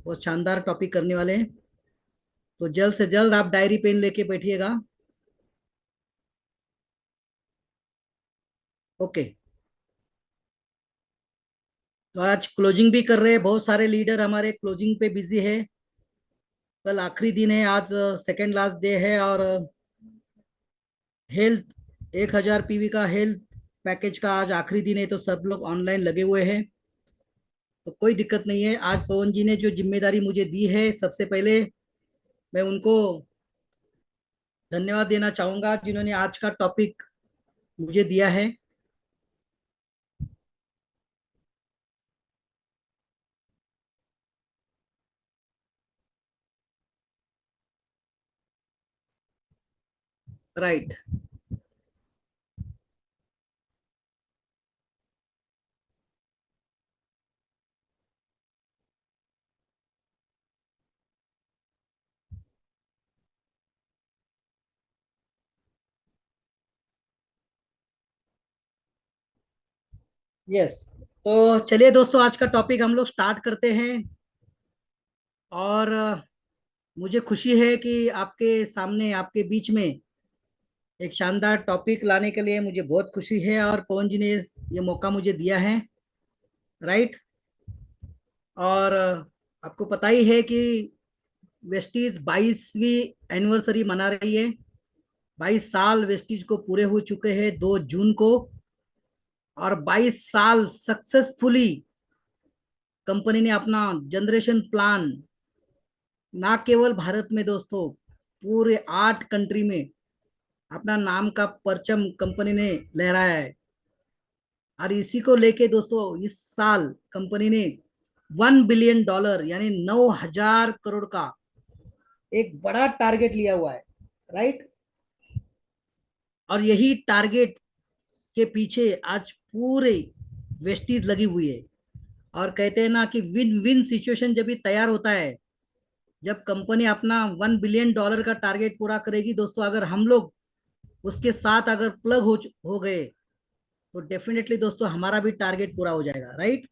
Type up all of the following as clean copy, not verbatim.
बहुत शानदार टॉपिक करने वाले हैं। तो जल्द से जल्द आप डायरी पेन लेके बैठिएगा। ओके। तो आज क्लोजिंग भी कर रहे हैं, बहुत सारे लीडर हमारे क्लोजिंग पे बिजी है। कल आखिरी दिन है, आज सेकेंड लास्ट डे है। और हेल्थ 1000 पीवी का हेल्थ पैकेज का आज आखिरी दिन है, तो सब लोग ऑनलाइन लगे हुए हैं। तो कोई दिक्कत नहीं है। आज पवन जी ने जो जिम्मेदारी मुझे दी है, सबसे पहले मैं उनको धन्यवाद देना चाहूंगा जिन्होंने आज का टॉपिक मुझे दिया है। राइट। यस। तो चलिए दोस्तों, आज का टॉपिक हम लोग स्टार्ट करते हैं। और मुझे खुशी है कि आपके सामने, आपके बीच में एक शानदार टॉपिक लाने के लिए मुझे बहुत खुशी है, और पवन जी ने ये मौका मुझे दिया है। राइट। और आपको पता ही है कि वेस्टीज 22वीं एनिवर्सरी मना रही है। 22 साल वेस्टीज को पूरे हो चुके हैं 2 जून को। और 22 साल सक्सेसफुली कंपनी ने अपना जनरेशन प्लान, ना केवल भारत में दोस्तों, पूरे 8 कंट्री में अपना नाम का परचम कंपनी ने लहराया है। और इसी को लेके दोस्तों, इस साल कंपनी ने $1 बिलियन यानी 9,000 करोड़ का एक बड़ा टारगेट लिया हुआ है। राइट। और यही टारगेट के पीछे आज पूरे वेस्टीज लगी हुई है। और कहते हैं ना कि विन विन सिचुएशन जब भी तैयार होता है, जब कंपनी अपना $1 बिलियन का टारगेट पूरा करेगी दोस्तों, अगर हम लोग उसके साथ अगर प्लग हो गए, तो डेफिनेटली दोस्तों हमारा भी टारगेट पूरा हो जाएगा। राइट।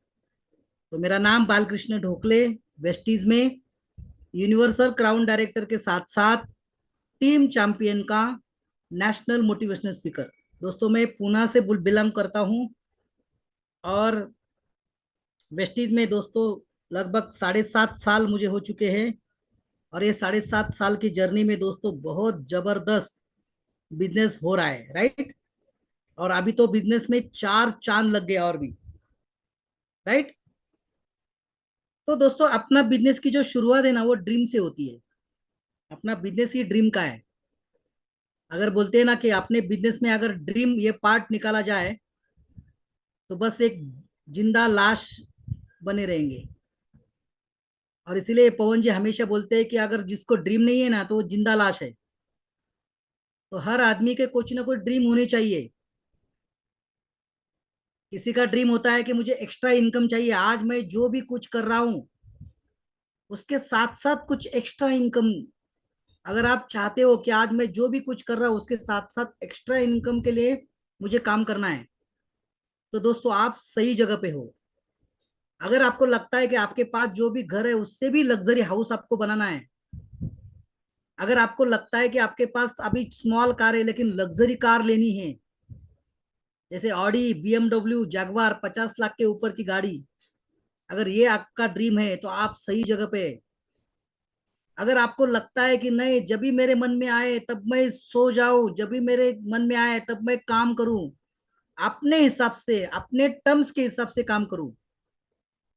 तो मेरा नाम बालकृष्ण ढोकले, वेस्टीज में यूनिवर्सल क्राउन डायरेक्टर के साथ साथ टीम चैंपियन का नेशनल मोटिवेशनल स्पीकर। दोस्तों मैं पूना से बिलोंग करता हूं। और वेस्टीज में दोस्तों लगभग 7.5 साल मुझे हो चुके हैं। और ये 7.5 साल की जर्नी में दोस्तों बहुत जबरदस्त बिजनेस हो रहा है। राइट। और अभी तो बिजनेस में 4 चांद लग गए और भी। राइट। तो दोस्तों अपना बिजनेस की जो शुरुआत है ना, वो ड्रीम से होती है। अपना बिजनेस ही ड्रीम का है। अगर बोलते हैं ना कि अपने बिजनेस में अगर ड्रीम ये पार्ट निकाला जाए, तो बस एक जिंदा लाश बने रहेंगे। और इसीलिए पवन जी हमेशा बोलते हैं कि अगर जिसको ड्रीम नहीं है ना, तो वो जिंदा लाश है। तो हर आदमी के कुछ ना कुछ ड्रीम होने चाहिए। किसी का ड्रीम होता है कि मुझे एक्स्ट्रा इनकम चाहिए, आज मैं जो भी कुछ कर रहा हूं उसके साथ साथ कुछ एक्स्ट्रा इनकम। अगर आप चाहते हो कि आज मैं जो भी कुछ कर रहा हूं उसके साथ साथ एक्स्ट्रा इनकम के लिए मुझे काम करना है, तो दोस्तों आप सही जगह पे हो। अगर आपको लगता है कि आपके पास जो भी घर है उससे भी लग्जरी हाउस आपको बनाना है, अगर आपको लगता है कि आपके पास अभी स्मॉल कार है लेकिन लग्जरी कार लेनी है, जैसे ऑडी, बीएमडब्ल्यू, जगवार, 50 लाख के ऊपर की गाड़ी, अगर ये आपका ड्रीम है तो आप सही जगह पे है। अगर आपको लगता है कि नहीं, जब भी मेरे मन में आए तब मैं सो जाऊं, जब भी मेरे मन में आए तब मैं काम करूं, अपने हिसाब से अपने टर्म्स के हिसाब से काम करूं,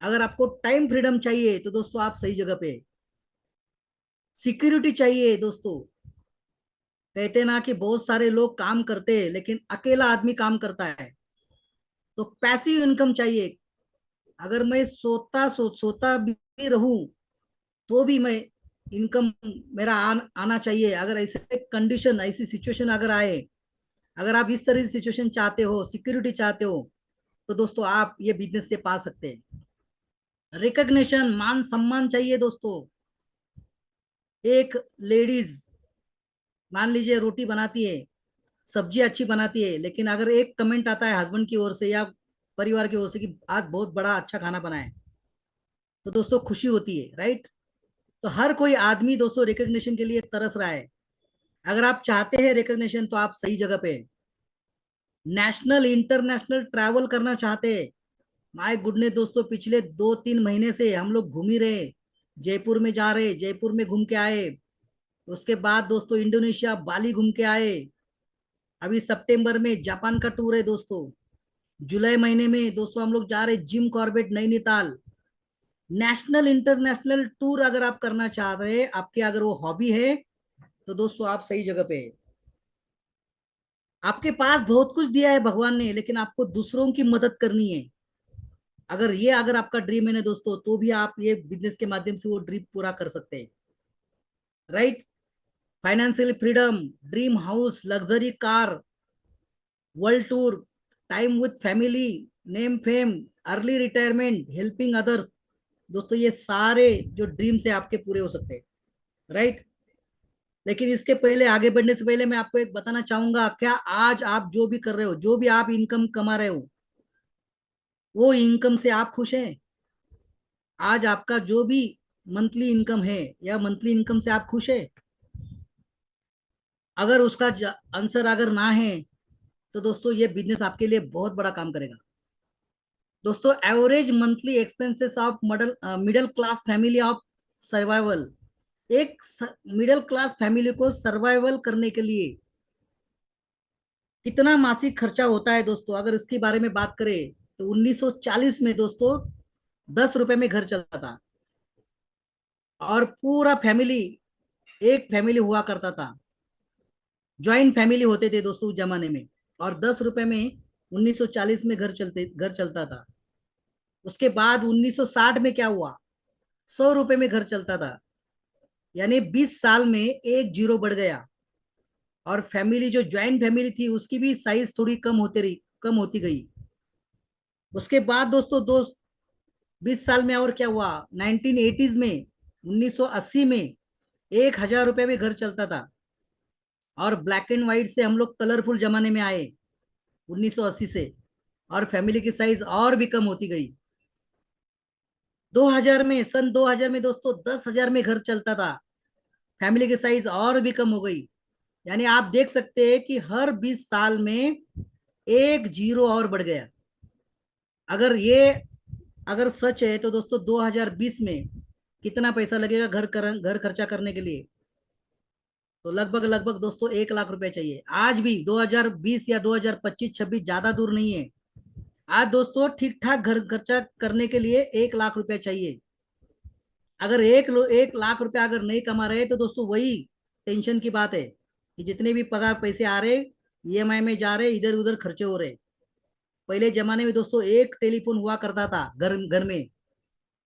अगर आपको टाइम फ्रीडम चाहिए तो दोस्तों आप सही जगह पे है। सिक्योरिटी चाहिए दोस्तों। कहते हैं ना कि बहुत सारे लोग काम करते हैं लेकिन अकेला आदमी काम करता है। तो पैसिव इनकम चाहिए। अगर मैं सोता भी रहूं तो भी मैं इनकम मेरा आना चाहिए। अगर ऐसे कंडीशन, ऐसी सिचुएशन अगर आए, अगर आप इस तरह की सिचुएशन चाहते हो, सिक्योरिटी चाहते हो, तो दोस्तों आप ये बिजनेस से पा सकते हैं। रिकग्निशन, मान सम्मान चाहिए दोस्तों। एक लेडीज मान लीजिए रोटी बनाती है, सब्जी अच्छी बनाती है, लेकिन अगर एक कमेंट आता है हस्बैंड की ओर से या परिवार की ओर से कि आज बहुत बड़ा अच्छा खाना बना है, तो दोस्तों खुशी होती है, राइट। तो हर कोई आदमी दोस्तों रिकग्निशन के लिए तरस रहा है। अगर आप चाहते हैं रिकग्निशन तो आप सही जगह पे हैं। नेशनल इंटरनेशनल ट्रैवल करना चाहते हैं, माय गुडनेस दोस्तों, पिछले 2-3 महीने से हम लोग घूम ही रहे। जयपुर में जा रहे, जयपुर में घूम के आए। उसके बाद दोस्तों इंडोनेशिया बाली घूम के आए। अभी सितंबर में जापान का टूर है दोस्तों। जुलाई महीने में दोस्तों हम लोग जा रहे Jim Corbett Nainital. National international tour अगर आप करना चाह रहे हैं, आपके अगर वो हॉबी है, तो दोस्तों आप सही जगह पे है। आपके पास बहुत कुछ दिया है भगवान ने, लेकिन आपको दूसरों की मदद करनी है। अगर आपका ड्रीम है ना दोस्तों, तो भी आप ये बिजनेस के माध्यम से वो ड्रीम पूरा कर सकते हैं, right. Financial freedom, dream house, luxury car, world tour, time with family, name fame, early retirement, helping others. दोस्तों ये सारे जो ड्रीम्स है आपके पूरे हो सकते हैं, राइट। लेकिन इसके पहले, आगे बढ़ने से पहले, मैं आपको एक बताना चाहूंगा, क्या आज आप जो भी कर रहे हो, जो भी आप इनकम कमा रहे हो, वो इनकम से आप खुश हैं? आज आपका जो भी मंथली इनकम है, या मंथली इनकम से आप खुश है? अगर उसका आंसर अगर ना है, तो दोस्तों ये बिजनेस आपके लिए बहुत बड़ा काम करेगा। दोस्तों average monthly expenses of middle middle class family of survival, एक मिडिल क्लास फैमिली को सर्वाइवल करने के लिए कितना मासिक खर्चा होता है दोस्तों, अगर इसके बारे में बात करें, तो 1940 में दोस्तों 10 रुपए में घर चलता था। और पूरा फैमिली, एक फैमिली हुआ करता था। ज्वाइंट फैमिली होते थे दोस्तों उस जमाने में। और 10 रुपए में 1940 में घर चलता था। उसके बाद 1960 में क्या हुआ, 100 रुपए में घर चलता था। यानी 20 साल में एक जीरो बढ़ गया। और फैमिली, जो ज्वाइंट फैमिली थी, उसकी भी साइज थोड़ी कम होती गई। उसके बाद दोस्तों 20 साल में और क्या हुआ, 1980s में, 1980 में 1,000 रुपए में घर चलता था। और ब्लैक एंड व्हाइट से हम लोग कलरफुल जमाने में आए 1980 से, और फैमिली की साइज और भी कम होती गई। 2000 में दोस्तों 10,000 में घर चलता था, फैमिली की साइज और भी कम हो गई। यानी आप देख सकते हैं कि हर 20 साल में एक जीरो और बढ़ गया। अगर ये अगर सच है, तो दोस्तों 2020 में कितना पैसा लगेगा घर खर्चा करने के लिए? तो लगभग लगभग दोस्तों 1 लाख रुपए चाहिए। आज भी 2020 या 2025-26 ज्यादा दूर नहीं है। आज दोस्तों ठीक ठाक घर खर्चा करने के लिए 1 लाख रुपए चाहिए। अगर 1 लाख रुपए अगर नहीं कमा रहे, तो दोस्तों वही टेंशन की बात है कि जितने भी पगार पैसे आ रहे, ईएमआई में जा रहे, इधर उधर खर्चे हो रहे। पहले जमाने में दोस्तों एक टेलीफोन हुआ करता था घर घर में।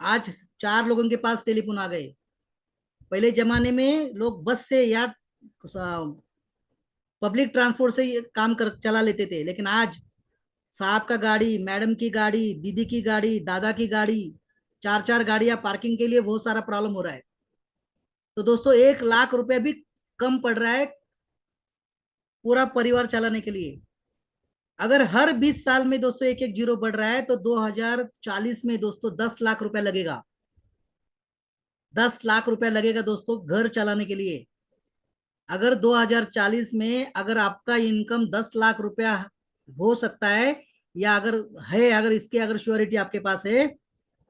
आज 4 लोगों के पास टेलीफोन आ गए। पहले जमाने में लोग बस से या पब्लिक ट्रांसपोर्ट से ये काम कर चला लेते थे, लेकिन आज साहब का गाड़ी, मैडम की गाड़ी, दीदी की गाड़ी, दादा की गाड़ी, चार चार गाड़ियां पार्किंग के लिए बहुत सारा प्रॉब्लम हो रहा है। तो दोस्तों 1 लाख रुपए भी कम पड़ रहा है पूरा परिवार चलाने के लिए। अगर हर 20 साल में दोस्तों एक एक जीरो बढ़ रहा है, तो 2040 में दोस्तों 10 लाख रुपए लगेगा। 10 लाख रुपए लगेगा दोस्तों घर चलाने के लिए। अगर 2040 में अगर आपका इनकम 10 लाख रुपया हो सकता है, या अगर है, अगर इसके अगर श्योरिटी आपके पास है,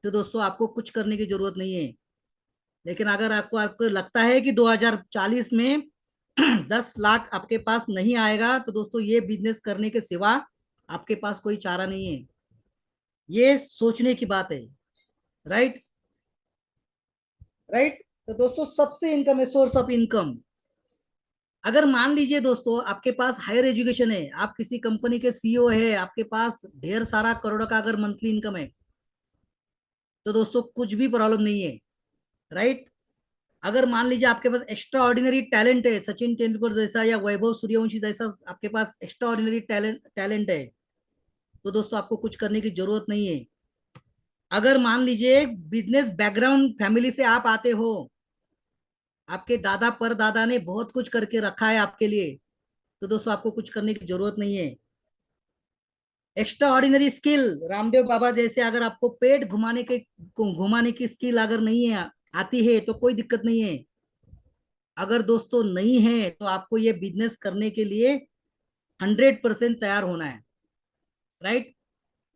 तो दोस्तों आपको कुछ करने की जरूरत नहीं है। लेकिन अगर आपको आपको लगता है कि 2040 में 10 लाख आपके पास नहीं आएगा, तो दोस्तों ये बिजनेस करने के सिवा आपके पास कोई चारा नहीं है। ये सोचने की बात है, राइट। राइट। तो दोस्तों सबसे इनकम है, सोर्स ऑफ इनकम। अगर मान लीजिए दोस्तों आपके पास हायर एजुकेशन है, आप किसी कंपनी के सीईओ है, आपके पास ढेर सारा करोड़ का अगर मंथली इनकम है, तो दोस्तों कुछ भी प्रॉब्लम नहीं है, राइट। अगर मान लीजिए आपके पास एक्स्ट्रा ऑर्डिनरी टैलेंट है, सचिन तेंदुलकर जैसा या वैभव सूर्यवंशी जैसा आपके पास एक्स्ट्रा ऑर्डिनरी टैलेंट है, तो दोस्तों आपको कुछ करने की जरूरत नहीं है। अगर मान लीजिए बिजनेस बैकग्राउंड फैमिली से आप आते हो, आपके दादा परदादा ने बहुत कुछ करके रखा है आपके लिए, तो दोस्तों आपको कुछ करने की जरूरत नहीं है। Extra ordinary skill, Ramdev Baba जैसे, अगर आपको पेट घुमाने की स्किल अगर नहीं है, आती है, तो कोई दिक्कत नहीं है। अगर दोस्तों नहीं है तो आपको ये बिजनेस करने के लिए 100% तैयार होना है। राइट।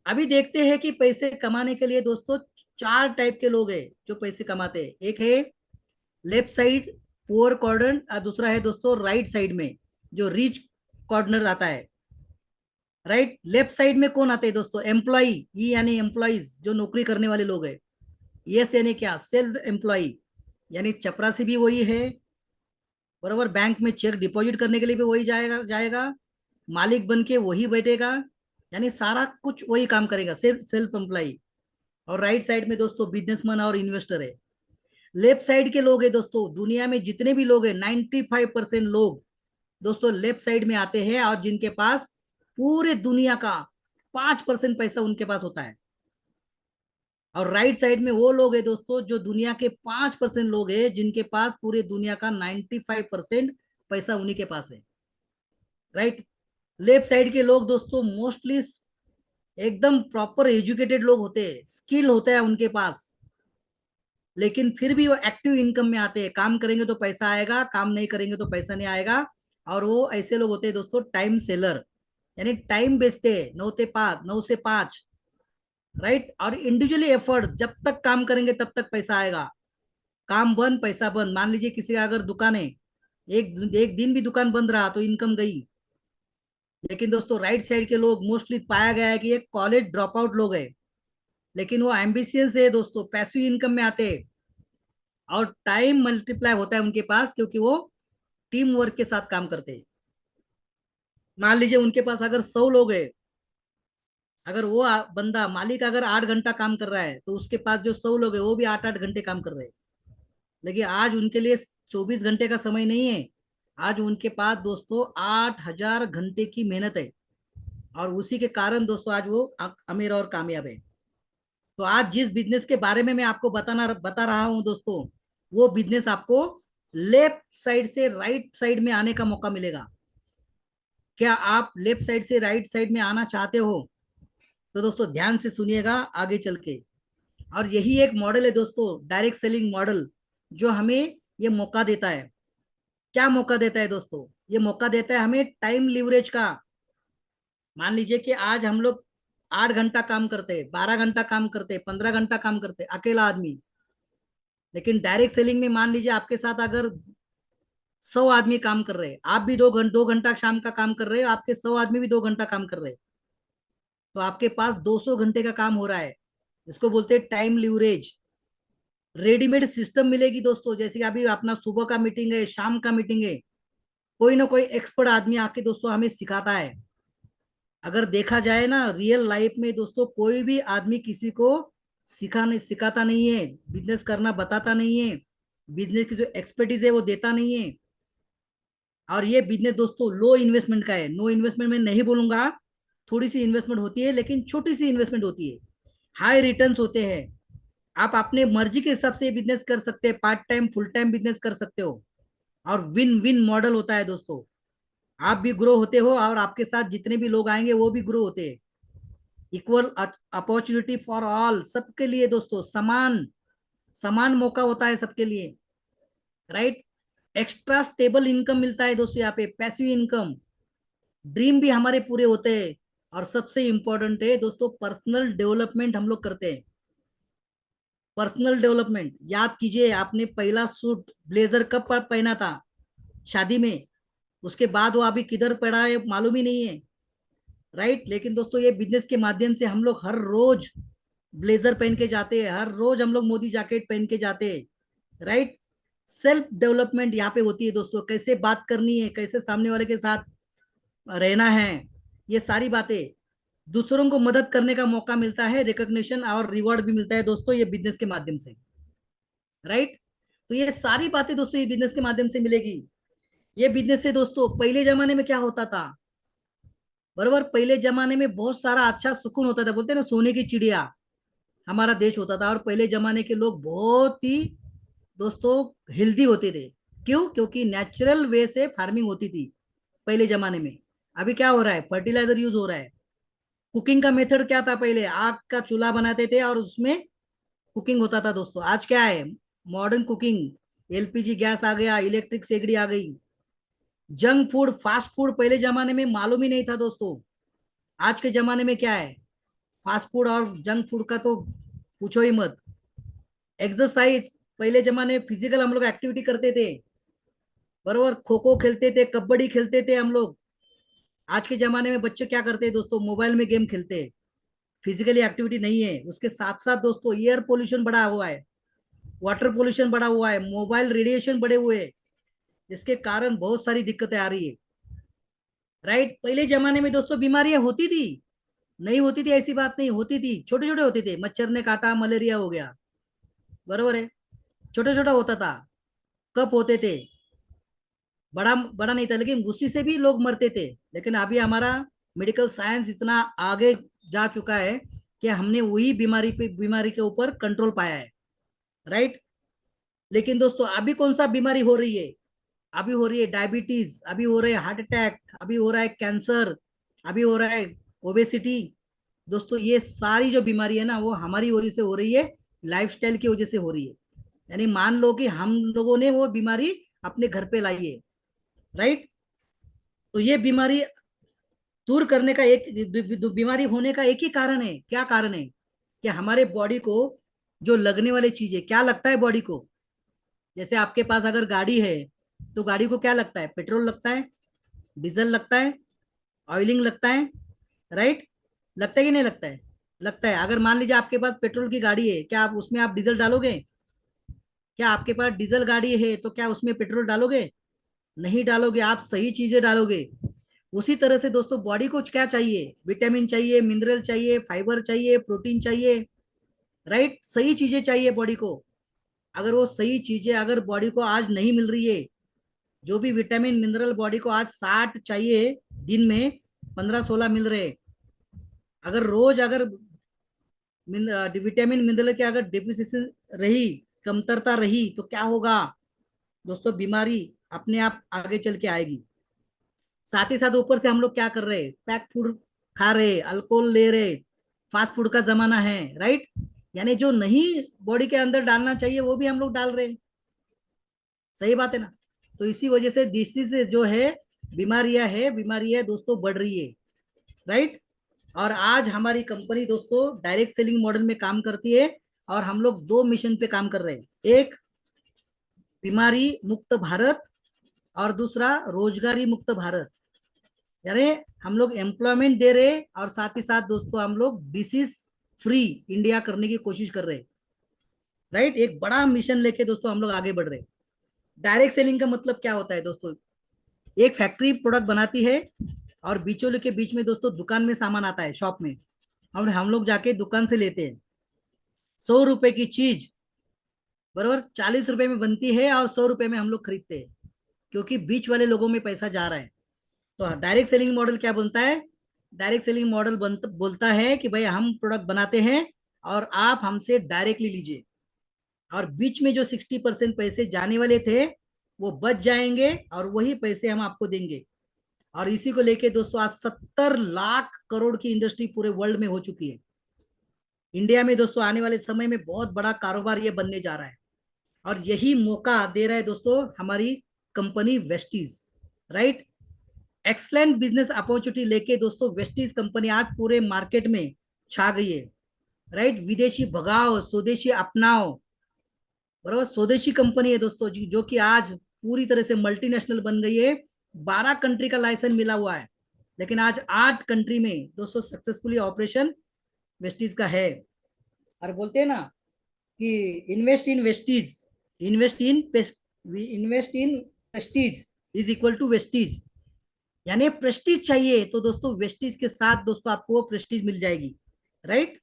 अभी देखते हैं कि पैसे कमाने के लिए दोस्तों चार टाइप के लोग हैं जो पैसे कमाते हैं। एक है लेफ्ट साइड पुअर क्वाड्रेंट, और दूसरा है दोस्तों राइट साइड में जो रिच कॉर्नर आता है। राइट। लेफ्ट साइड में कौन आते हैं दोस्तों? एम्प्लॉय, ई यानी एम्प्लॉइज, जो नौकरी करने वाले लोग हैं। यस यानी क्या? सेल्फ एम्प्लॉय, यानी चपरासी भी वही है, बराबर। बैंक में चेक डिपॉजिट करने के लिए भी वही जाएगा जाएगा, मालिक बन के वही बैठेगा, यानी सारा कुछ वही काम करेगा, सेल्फ सेल्फ एम्प्लॉय। और राइट साइड में दोस्तों बिजनेसमैन और इन्वेस्टर है। लेफ्ट साइड के लोग है दोस्तों, दुनिया में जितने भी लोग हैं 95% लोग दोस्तों लेफ्ट साइड में आते हैं, और जिनके पास पूरे दुनिया का 5% पैसा उनके पास होता है। और राइट साइड में वो लोग हैं दोस्तों जो दुनिया के 5% लोग हैं जिनके पास पूरे दुनिया का 95% पैसा उन्हीं के पास है। राइट। लेफ्ट साइड के लोग दोस्तों मोस्टली एकदम प्रॉपर एजुकेटेड लोग होते हैं, स्किल होता है उनके पास, लेकिन फिर भी वो एक्टिव इनकम में आते हैं। काम करेंगे तो पैसा आएगा, काम नहीं करेंगे तो पैसा नहीं आएगा। और वो ऐसे लोग होते हैं दोस्तों टाइम सेलर, यानी टाइम बेचते हैं, 9 से 5। राइट। और इंडिविजुअली एफर्ट, जब तक काम करेंगे तब तक पैसा आएगा, काम बंद पैसा बंद। मान लीजिए किसी का अगर दुकान है, एक एक दिन भी दुकान बंद रहा तो इनकम गई। लेकिन दोस्तों राइट साइड के लोग मोस्टली पाया गया है कि ये कॉलेज ड्रॉप आउट लोग है, लेकिन वो एम्बिशियस है दोस्तों, पैसिव इनकम में आते हैं, और टाइम मल्टीप्लाई होता है उनके पास, क्योंकि वो टीम वर्क के साथ काम करते हैं। मान लीजिए उनके पास अगर 100 लोग है, अगर वो बंदा मालिक अगर 8 घंटा काम कर रहा है, तो उसके पास जो 100 लोग है वो भी 8-8 घंटे काम कर रहे हैं। लेकिन आज उनके लिए 24 घंटे का समय नहीं है, आज उनके पास दोस्तों 8,000 घंटे की मेहनत है। और उसी के कारण दोस्तों आज वो अमीर और कामयाब है। तो आज जिस बिजनेस के बारे में मैं आपको बता रहा हूं दोस्तों, वो बिजनेस आपको लेफ्ट साइड से राइट साइड में आने का मौका मिलेगा। क्या आप लेफ्ट साइड से राइट साइड में आना चाहते हो? तो दोस्तों ध्यान से सुनिएगा आगे चल के। और यही एक मॉडल है दोस्तों, डायरेक्ट सेलिंग मॉडल, जो हमें ये मौका देता है। क्या मौका देता है दोस्तों? ये मौका देता है हमें टाइम लिवरेज का। मान लीजिए कि आज हम लोग 8 घंटा काम करते हैं, 12 घंटा काम करते हैं, 15 घंटा काम करते हैं, अकेला आदमी। लेकिन डायरेक्ट सेलिंग में मान लीजिए आपके साथ अगर 100 आदमी काम कर रहे हैं, आप भी 2 घंटा शाम का काम कर रहे हो, आपके 100 आदमी भी 2 घंटा काम कर रहे हैं, तो आपके पास 200 घंटे का काम हो रहा है। इसको बोलते हैं टाइम लिवरेज। रेडीमेड सिस्टम मिलेगी दोस्तों, जैसे कि अभी अपना सुबह का मीटिंग है, शाम का मीटिंग है, कोई ना कोई एक्सपर्ट आदमी आके दोस्तों हमें सिखाता है। अगर देखा जाए ना रियल लाइफ में दोस्तों, कोई भी आदमी किसी को सिखाता नहीं है, बिजनेस करना बताता नहीं है, बिजनेस की जो एक्सपर्टीज है वो देता नहीं है। और ये बिजनेस दोस्तों लो इन्वेस्टमेंट का है। नो इन्वेस्टमेंट में नहीं बोलूंगा, थोड़ी सी इन्वेस्टमेंट होती है, लेकिन छोटी सी इन्वेस्टमेंट होती है, हाई रिटर्न्स होते हैं। आप अपने मर्जी के हिसाब से बिजनेस कर सकते हैं, part time full time business कर सकते हो, और विन विन मॉडल होता है दोस्तों। आप भी ग्रो होते हो और आपके साथ जितने भी लोग आएंगे वो भी ग्रो होते हैं। इक्वल अपॉर्चुनिटी फॉर ऑल, सबके लिए दोस्तों समान समान मौका होता है सबके लिए। राइट। एक्स्ट्रा स्टेबल इनकम मिलता है दोस्तों, यहाँ पे पैसिव इनकम, ड्रीम भी हमारे पूरे होते हैं। और सबसे इंपॉर्टेंट है दोस्तों पर्सनल डेवलपमेंट हम लोग करते हैं। पर्सनल डेवलपमेंट, याद कीजिए आपने पहला सूट ब्लेजर कब पहना था? शादी में। उसके बाद वो अभी किधर पड़ा है मालूम ही नहीं है। राइट। लेकिन दोस्तों ये बिजनेस के माध्यम से हम लोग हर रोज ब्लेजर पहन के जाते हैं, हर रोज हम लोग मोदी जैकेट पहन के जाते हैं। राइट। सेल्फ डेवलपमेंट यहाँ पे होती है दोस्तों, कैसे बात करनी है, कैसे सामने वाले के साथ रहना है, ये सारी बातें। दूसरों को मदद करने का मौका मिलता है, रिकॉग्निशन और रिवॉर्ड भी मिलता है दोस्तों ये बिजनेस के माध्यम से। राइट। तो ये सारी बातें दोस्तों ये बिजनेस के माध्यम से मिलेगी। ये बिजनेस से दोस्तों पहले जमाने में क्या होता था, बराबर, पहले जमाने में बहुत सारा अच्छा सुकून होता था, बोलते हैं ना सोने की चिड़िया हमारा देश होता था। और पहले जमाने के लोग बहुत ही दोस्तों हेल्दी होते थे। क्यों? क्योंकि नेचुरल वे से फार्मिंग होती थी पहले जमाने में। अभी क्या हो रहा है? फर्टिलाइजर यूज हो रहा है, कुकिंग का मेथड क्या था? पहले आग का चूल्हा बनाते थे और उसमें कुकिंग होता था दोस्तों। आज क्या है? मॉडर्न कुकिंग, एलपीजी गैस आ गया, इलेक्ट्रिक सेगड़ी आ गई। जंक फूड, फास्ट फूड पहले जमाने में मालूम ही नहीं था दोस्तों। आज के जमाने में क्या है? फास्ट फूड और जंक फूड का तो पूछो ही मत। एक्सरसाइज, पहले जमाने में फिजिकल हम लोग एक्टिविटी करते थे, बरोबर, खो खो खेलते थे, कबड्डी खेलते थे हम लोग। आज के जमाने में बच्चे क्या करते हैं दोस्तों? मोबाइल में गेम खेलते हैं। फिजिकली एक्टिविटी नहीं है। उसके साथ साथ दोस्तों एयर पोल्यूशन बढ़ा हुआ है, वाटर पोल्यूशन बढ़ा हुआ है, मोबाइल रेडिएशन बढ़े हुए हैं, जिसके कारण बहुत सारी दिक्कतें आ रही है। राइट? पहले जमाने में दोस्तों बीमारियां होती थी, नहीं होती थी ऐसी बात नहीं, होती थी, छोटे छोटे होते थे। मच्छर ने काटा, मलेरिया हो गया, बरोबर है, छोटा छोटा होता था। कब होते थे? बड़ा बड़ा नहीं था, लेकिन उसी से भी लोग मरते थे। लेकिन अभी हमारा मेडिकल साइंस इतना आगे जा चुका है कि हमने वही बीमारी के ऊपर कंट्रोल पाया है। राइट? लेकिन दोस्तों अभी कौन सा बीमारी हो रही है? अभी हो रही है डायबिटीज, अभी हो रहा है हार्ट अटैक, अभी हो रहा है कैंसर, अभी हो रहा है ओबेसिटी। दोस्तों ये सारी जो बीमारी है ना, वो हमारी वजह से हो रही है, लाइफस्टाइल की वजह से हो रही है। यानी मान लो कि हम लोगों ने वो बीमारी अपने घर पे लाई है। राइट? तो ये बीमारी दूर करने का बीमारी होने का एक ही कारण है। क्या कारण है? कि हमारे बॉडी को जो लगने वाली चीज है, क्या लगता है बॉडी को? जैसे आपके पास अगर गाड़ी है, तो गाड़ी को क्या लगता है? पेट्रोल लगता है, डीजल लगता है, ऑयलिंग लगता है। राइट? लगता है कि नहीं लगता है? लगता है। अगर मान लीजिए आपके पास पेट्रोल की गाड़ी है, क्या आप उसमें आप डीजल डालोगे? क्या आपके पास डीजल गाड़ी है तो क्या उसमें पेट्रोल डालोगे? नहीं डालोगे, आप सही चीजें डालोगे। उसी तरह से दोस्तों बॉडी को क्या चाहिए? विटामिन चाहिए, मिनरल चाहिए, फाइबर चाहिए, प्रोटीन चाहिए। राइट? सही चीजें चाहिए बॉडी को। अगर वो सही चीजें अगर बॉडी को आज नहीं मिल रही है, जो भी विटामिन मिनरल बॉडी को आज 60 चाहिए, दिन में 15-16 मिल रहे। अगर रोज अगर विटामिन मिनरल की अगर डिफिशिएंसी रही, कमतरता रही, तो क्या होगा दोस्तों? बीमारी अपने आप आगे चल के आएगी। साथ ही साथ ऊपर से हम लोग क्या कर रहे हैं? पैक फूड खा रहे, अल्कोहल ले रहे, फास्ट फूड का जमाना है। राइट? यानी जो नहीं बॉडी के अंदर डालना चाहिए वो भी हम लोग डाल रहे हैं। सही बात है ना? तो इसी वजह से डिसीज जो है, बीमारियां दोस्तों बढ़ रही है। राइट? और आज हमारी कंपनी दोस्तों डायरेक्ट सेलिंग मॉडल में काम करती है, और हम लोग दो मिशन पे काम कर रहे हैं। एक, बीमारी मुक्त भारत, और दूसरा, रोजगारी मुक्त भारत। यानी हम लोग एम्प्लॉयमेंट दे रहे, और साथ ही साथ दोस्तों हम लोग डिसीज फ्री इंडिया करने की कोशिश कर रहे हैं। राइट? एक बड़ा मिशन लेके दोस्तों हम लोग आगे बढ़ रहे हैं। डायरेक्ट सेलिंग का मतलब क्या होता है दोस्तों? एक फैक्ट्री प्रोडक्ट बनाती है, और बिचौलिए के बीच में दोस्तों दुकान में सामान आता है, शॉप में, और हम लोग जाके दुकान से लेते हैं। 100 रुपए की चीज, बराबर, 40 रुपए में बनती है, और 100 रुपए में हम लोग खरीदते हैं, क्योंकि बीच वाले लोगों में पैसा जा रहा है। तो डायरेक्ट सेलिंग मॉडल क्या बनता है? डायरेक्ट सेलिंग मॉडल बोलता है कि भाई हम प्रोडक्ट बनाते हैं, और आप हमसे डायरेक्टली लीजिए, और बीच में जो 60% पैसे जाने वाले थे वो बच जाएंगे, और वही पैसे हम आपको देंगे। और इसी को लेके दोस्तों आज 70 लाख करोड़ की इंडस्ट्री पूरे वर्ल्ड में हो चुकी है। इंडिया में दोस्तों आने वाले समय में बहुत बड़ा कारोबार ये बनने जा रहा है, और यही मौका दे रहा है दोस्तों हमारी company Vestige. Right? Excellent business opportunity लेके दोस्तों वेस्टीज कंपनी आज पूरे मार्केट में छा गई है। राइट? विदेशी भगाओ, स्वदेशी अपनाओ, बराबर, स्वदेशी कंपनी है दोस्तों जी, जो कि आज पूरी तरह से मल्टीनेशनल बन गई है। 12 कंट्री का लाइसेंस मिला हुआ है, लेकिन आज 8 कंट्री में दोस्तों सक्सेसफुली ऑपरेशन वेस्टीज का है। और बोलते हैं ना कि invest in vesties, invest in invest in prestige is equal to vesties. यानी प्रेस्टीज चाहिए तो दोस्तों वेस्टीज के साथ दोस्तों आपको प्रेस्टीज मिल जाएगी। राइट?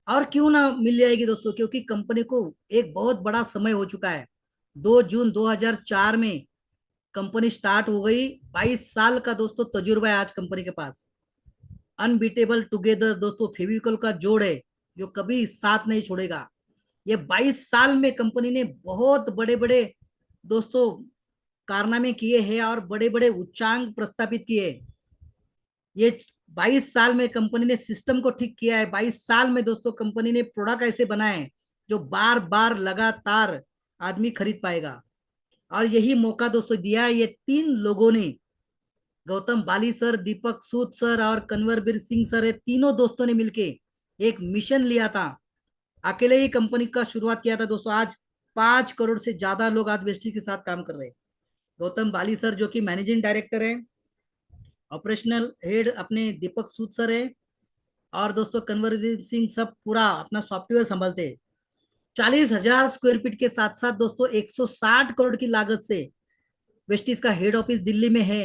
और क्यों ना मिल जाएगी दोस्तों? क्योंकि कंपनी को एक बहुत बड़ा समय हो चुका है। 2 जून 2004 में कंपनी स्टार्ट हो गई। 22 साल का दोस्तों तजुर्बा है आज कंपनी के पास। अनबीटेबल टुगेदर दोस्तों फेविकॉल का जोड़ है, जो कभी साथ नहीं छोड़ेगा। ये 22 साल में कंपनी ने बहुत बड़े बड़े दोस्तों कारनामे किए हैं, और बड़े बड़े उच्चांक प्रस्तापित किए। ये 22 साल में कंपनी ने सिस्टम को ठीक किया है। 22 साल में दोस्तों कंपनी ने प्रोडक्ट ऐसे बनाए हैं जो बार बार लगातार आदमी खरीद पाएगा। और यही मौका दोस्तों दिया है ये तीन लोगों ने, गौतम बाली सर, दीपक सूद सर और कन्वरबीर सिंह सर, ये तीनों दोस्तों ने मिलके एक मिशन लिया था। अकेले ही कंपनी का शुरुआत किया था दोस्तों। आज 5 करोड़ से ज्यादा लोग आज वेस्टी के साथ काम कर रहे हैं। गौतम बाली सर जो कि मैनेजिंग डायरेक्टर है, ऑपरेशनल हेड अपने दीपक सूद सर है, और दोस्तों कन्वरजीत सिंह सब पूरा अपना सॉफ्टवेयर संभालते हैं। 40,000 स्क्वायर फीट के साथ साथ दोस्तों 160 करोड़ की लागत से वेस्टीज का हेड ऑफिस दिल्ली में है।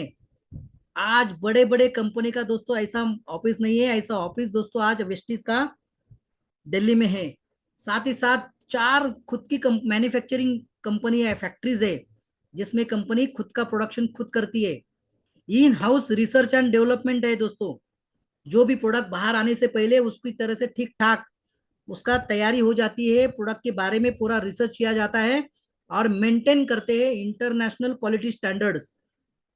आज बड़े बड़े कंपनी का दोस्तों ऐसा ऑफिस नहीं है, ऐसा ऑफिस दोस्तों आज वेस्टीज का दिल्ली में है। साथ ही साथ 4 खुद की मैन्युफैक्चरिंग कंपनी है, फैक्ट्रीज है, जिसमें कंपनी खुद का प्रोडक्शन खुद करती है। In house research and development है दोस्तों। जो भी प्रोडक्ट बाहर आने से पहले उसकी तरह से ठीक ठाक उसका तैयारी हो जाती है, प्रोडक्ट के बारे में पूरा रिसर्च किया जाता है और मेंटेन करते हैं इंटरनेशनल क्वालिटी स्टैंडर्ड्स।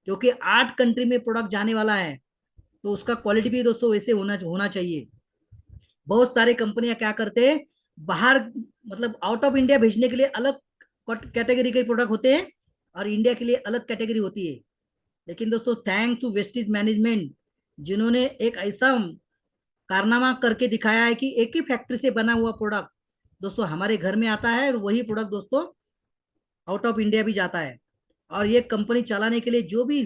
क्योंकि 8 कंट्री में प्रोडक्ट जाने वाला है तो उसका क्वालिटी भी दोस्तों वैसे होना होना चाहिए। बहुत सारी कंपनियां क्या करते हैं, बाहर मतलब आउट ऑफ इंडिया भेजने के लिए अलग कैटेगरी के प्रोडक्ट होते हैं और इंडिया के लिए अलग कैटेगरी होती है। लेकिन दोस्तों थैंक्स टू वेस्टेज मैनेजमेंट, जिन्होंने एक ऐसा कारनामा करके दिखाया है कि एक ही फैक्ट्री से बना हुआ प्रोडक्ट दोस्तों हमारे घर में आता है और वही प्रोडक्ट दोस्तों आउट ऑफ इंडिया भी जाता है। और ये कंपनी चलाने के लिए जो भी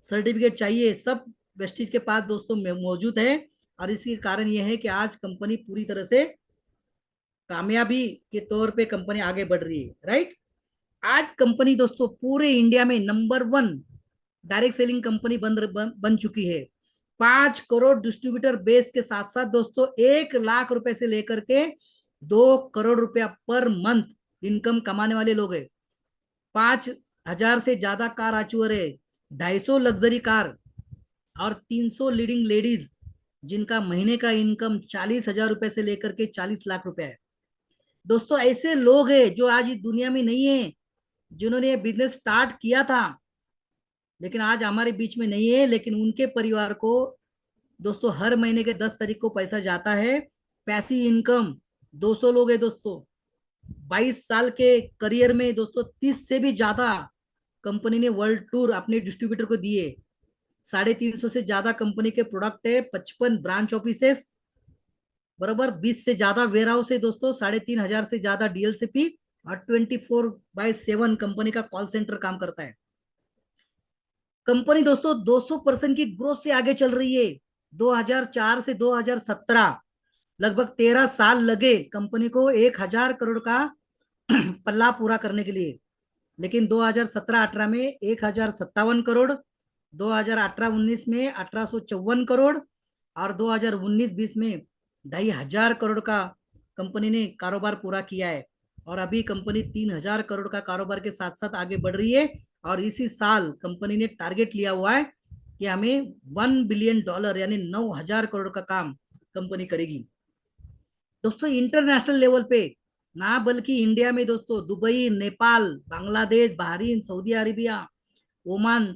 सर्टिफिकेट चाहिए सब वेस्टीज के पास दोस्तों मौजूद है। और इसी कारण यह है कि आज कंपनी पूरी तरह से कामयाबी के तौर पे कंपनी आगे बढ़ रही है, राइट। आज कंपनी दोस्तों पूरे इंडिया में नंबर 1 डायरेक्ट सेलिंग कंपनी बन चुकी है। 5 करोड़ डिस्ट्रीब्यूटर बेस के साथ साथ दोस्तों 1 लाख रुपए से लेकर के 2 करोड़ रुपया पर मंथ इनकम कमाने वाले लोग हैं। 5,000 से ज्यादा कार आचुअर है, 250 लग्जरी कार और 300 लीडिंग लेडीज जिनका महीने का इनकम 40,000 रुपए से लेकर के 40 लाख रुपए है। दोस्तों ऐसे लोग हैं जो आज इस दुनिया में नहीं है, जिन्होंने ये बिजनेस स्टार्ट किया था लेकिन आज हमारे बीच में नहीं है, लेकिन उनके परिवार को दोस्तों हर महीने के 10 तारीख को पैसा जाता है। पैसिव इनकम 200 लोग है दोस्तों। 22 साल के करियर में दोस्तों 30 से भी ज्यादा कंपनी ने वर्ल्ड टूर अपने डिस्ट्रीब्यूटर को दिए। 350 से ज्यादा कंपनी के प्रोडक्ट है, 55 ब्रांच ऑफिसेस, बराबर 20 से ज्यादा वेयर हाउस है दोस्तों, 3,500 से ज्यादा डीएलसीपी और 24/7 कंपनी का कॉल सेंटर काम करता है। कंपनी दोस्तों 200% की ग्रोथ से आगे चल रही है। 2004 से 2017 लगभग 13 साल लगे कंपनी को 1,000 करोड़ का पल्ला पूरा करने के लिए। लेकिन 2017-18 में 1,057 करोड़, 2018-19 में 1,854 करोड़ और 2019-20 में 2,500 करोड़ का कंपनी ने कारोबार पूरा किया है। और अभी कंपनी 3,000 करोड़ का कारोबार के साथ साथ आगे बढ़ रही है। और इसी साल कंपनी ने टारगेट लिया हुआ है कि हमें $1 बिलियन यानी 9,000 करोड़ का काम कंपनी करेगी। दोस्तों इंटरनेशनल लेवल पे ना बल्कि इंडिया में दोस्तों Dubai, Nepal, Bangladesh, Bahrain, Saudi Arabia, Oman,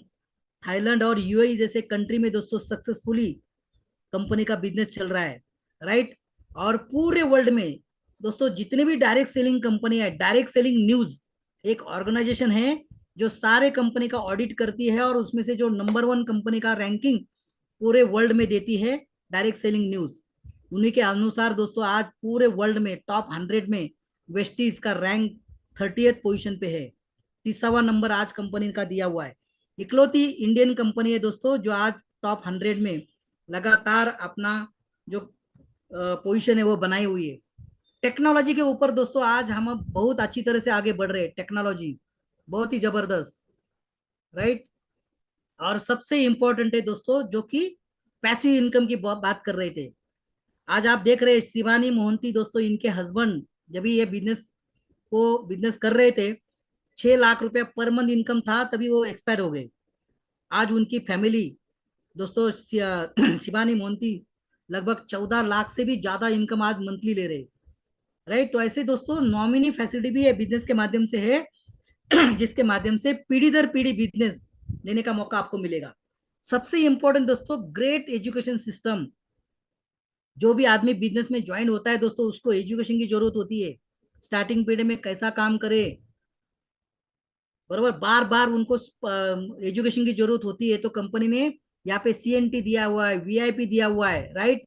Thailand और यूएई जैसे कंट्री में दोस्तों सक्सेसफुली कंपनी का बिजनेस चल रहा है, राइट। और पूरे वर्ल्ड में दोस्तों जितने भी डायरेक्ट सेलिंग कंपनी है, डायरेक्ट सेलिंग न्यूज एक ऑर्गेनाइजेशन है जो सारे कंपनी का ऑडिट करती है और उसमें से जो नंबर 1 कंपनी का रैंकिंग पूरे वर्ल्ड में देती है डायरेक्ट सेलिंग न्यूज। उन्हीं के अनुसार दोस्तों आज पूरे वर्ल्ड में टॉप 100 में वेस्टीज का रैंक 30th पोजीशन पे है। 30वां नंबर आज कंपनी का दिया हुआ है। इकलौती इंडियन कंपनी है दोस्तों जो आज टॉप 100 में लगातार अपना जो पोजीशन है वो बनाई हुई है। टेक्नोलॉजी के ऊपर दोस्तों आज हम बहुत अच्छी तरह से आगे बढ़ रहे हैं, टेक्नोलॉजी बहुत ही जबरदस्त, राइट। और सबसे इंपॉर्टेंट है दोस्तों जो कि पैसिव इनकम की बात कर रहे थे, आज आप देख रहे हैं शिवानी मोहंती दोस्तों, इनके हस्बैंड जब ये बिजनेस कर रहे थे 6 लाख रुपया पर मंथ इनकम था, तभी वो एक्सपायर हो गए। आज उनकी फैमिली दोस्तों शिवानी मोहंती लगभग 14 लाख से भी ज्यादा इनकम आज मंथली ले रहे, राइट। तो ऐसे दोस्तों नॉमिनी फैसिलिटी भी है बिजनेस के माध्यम से है जिसके माध्यम से पीढ़ी दर पीढ़ी बिजनेस लेने का मौका आपको मिलेगा। सबसे इंपॉर्टेंट दोस्तों, ग्रेट एजुकेशन सिस्टम। जो भी आदमी बिजनेस में ज्वाइन होता है दोस्तों, उसको एजुकेशन की जरूरत होती है। स्टार्टिंग पीरियड में कैसा काम करे, बरोबर, बार बार उनको एजुकेशन की जरूरत होती है। तो कंपनी ने यहाँ पे CNT दिया हुआ है, VIP दिया हुआ है, राइट।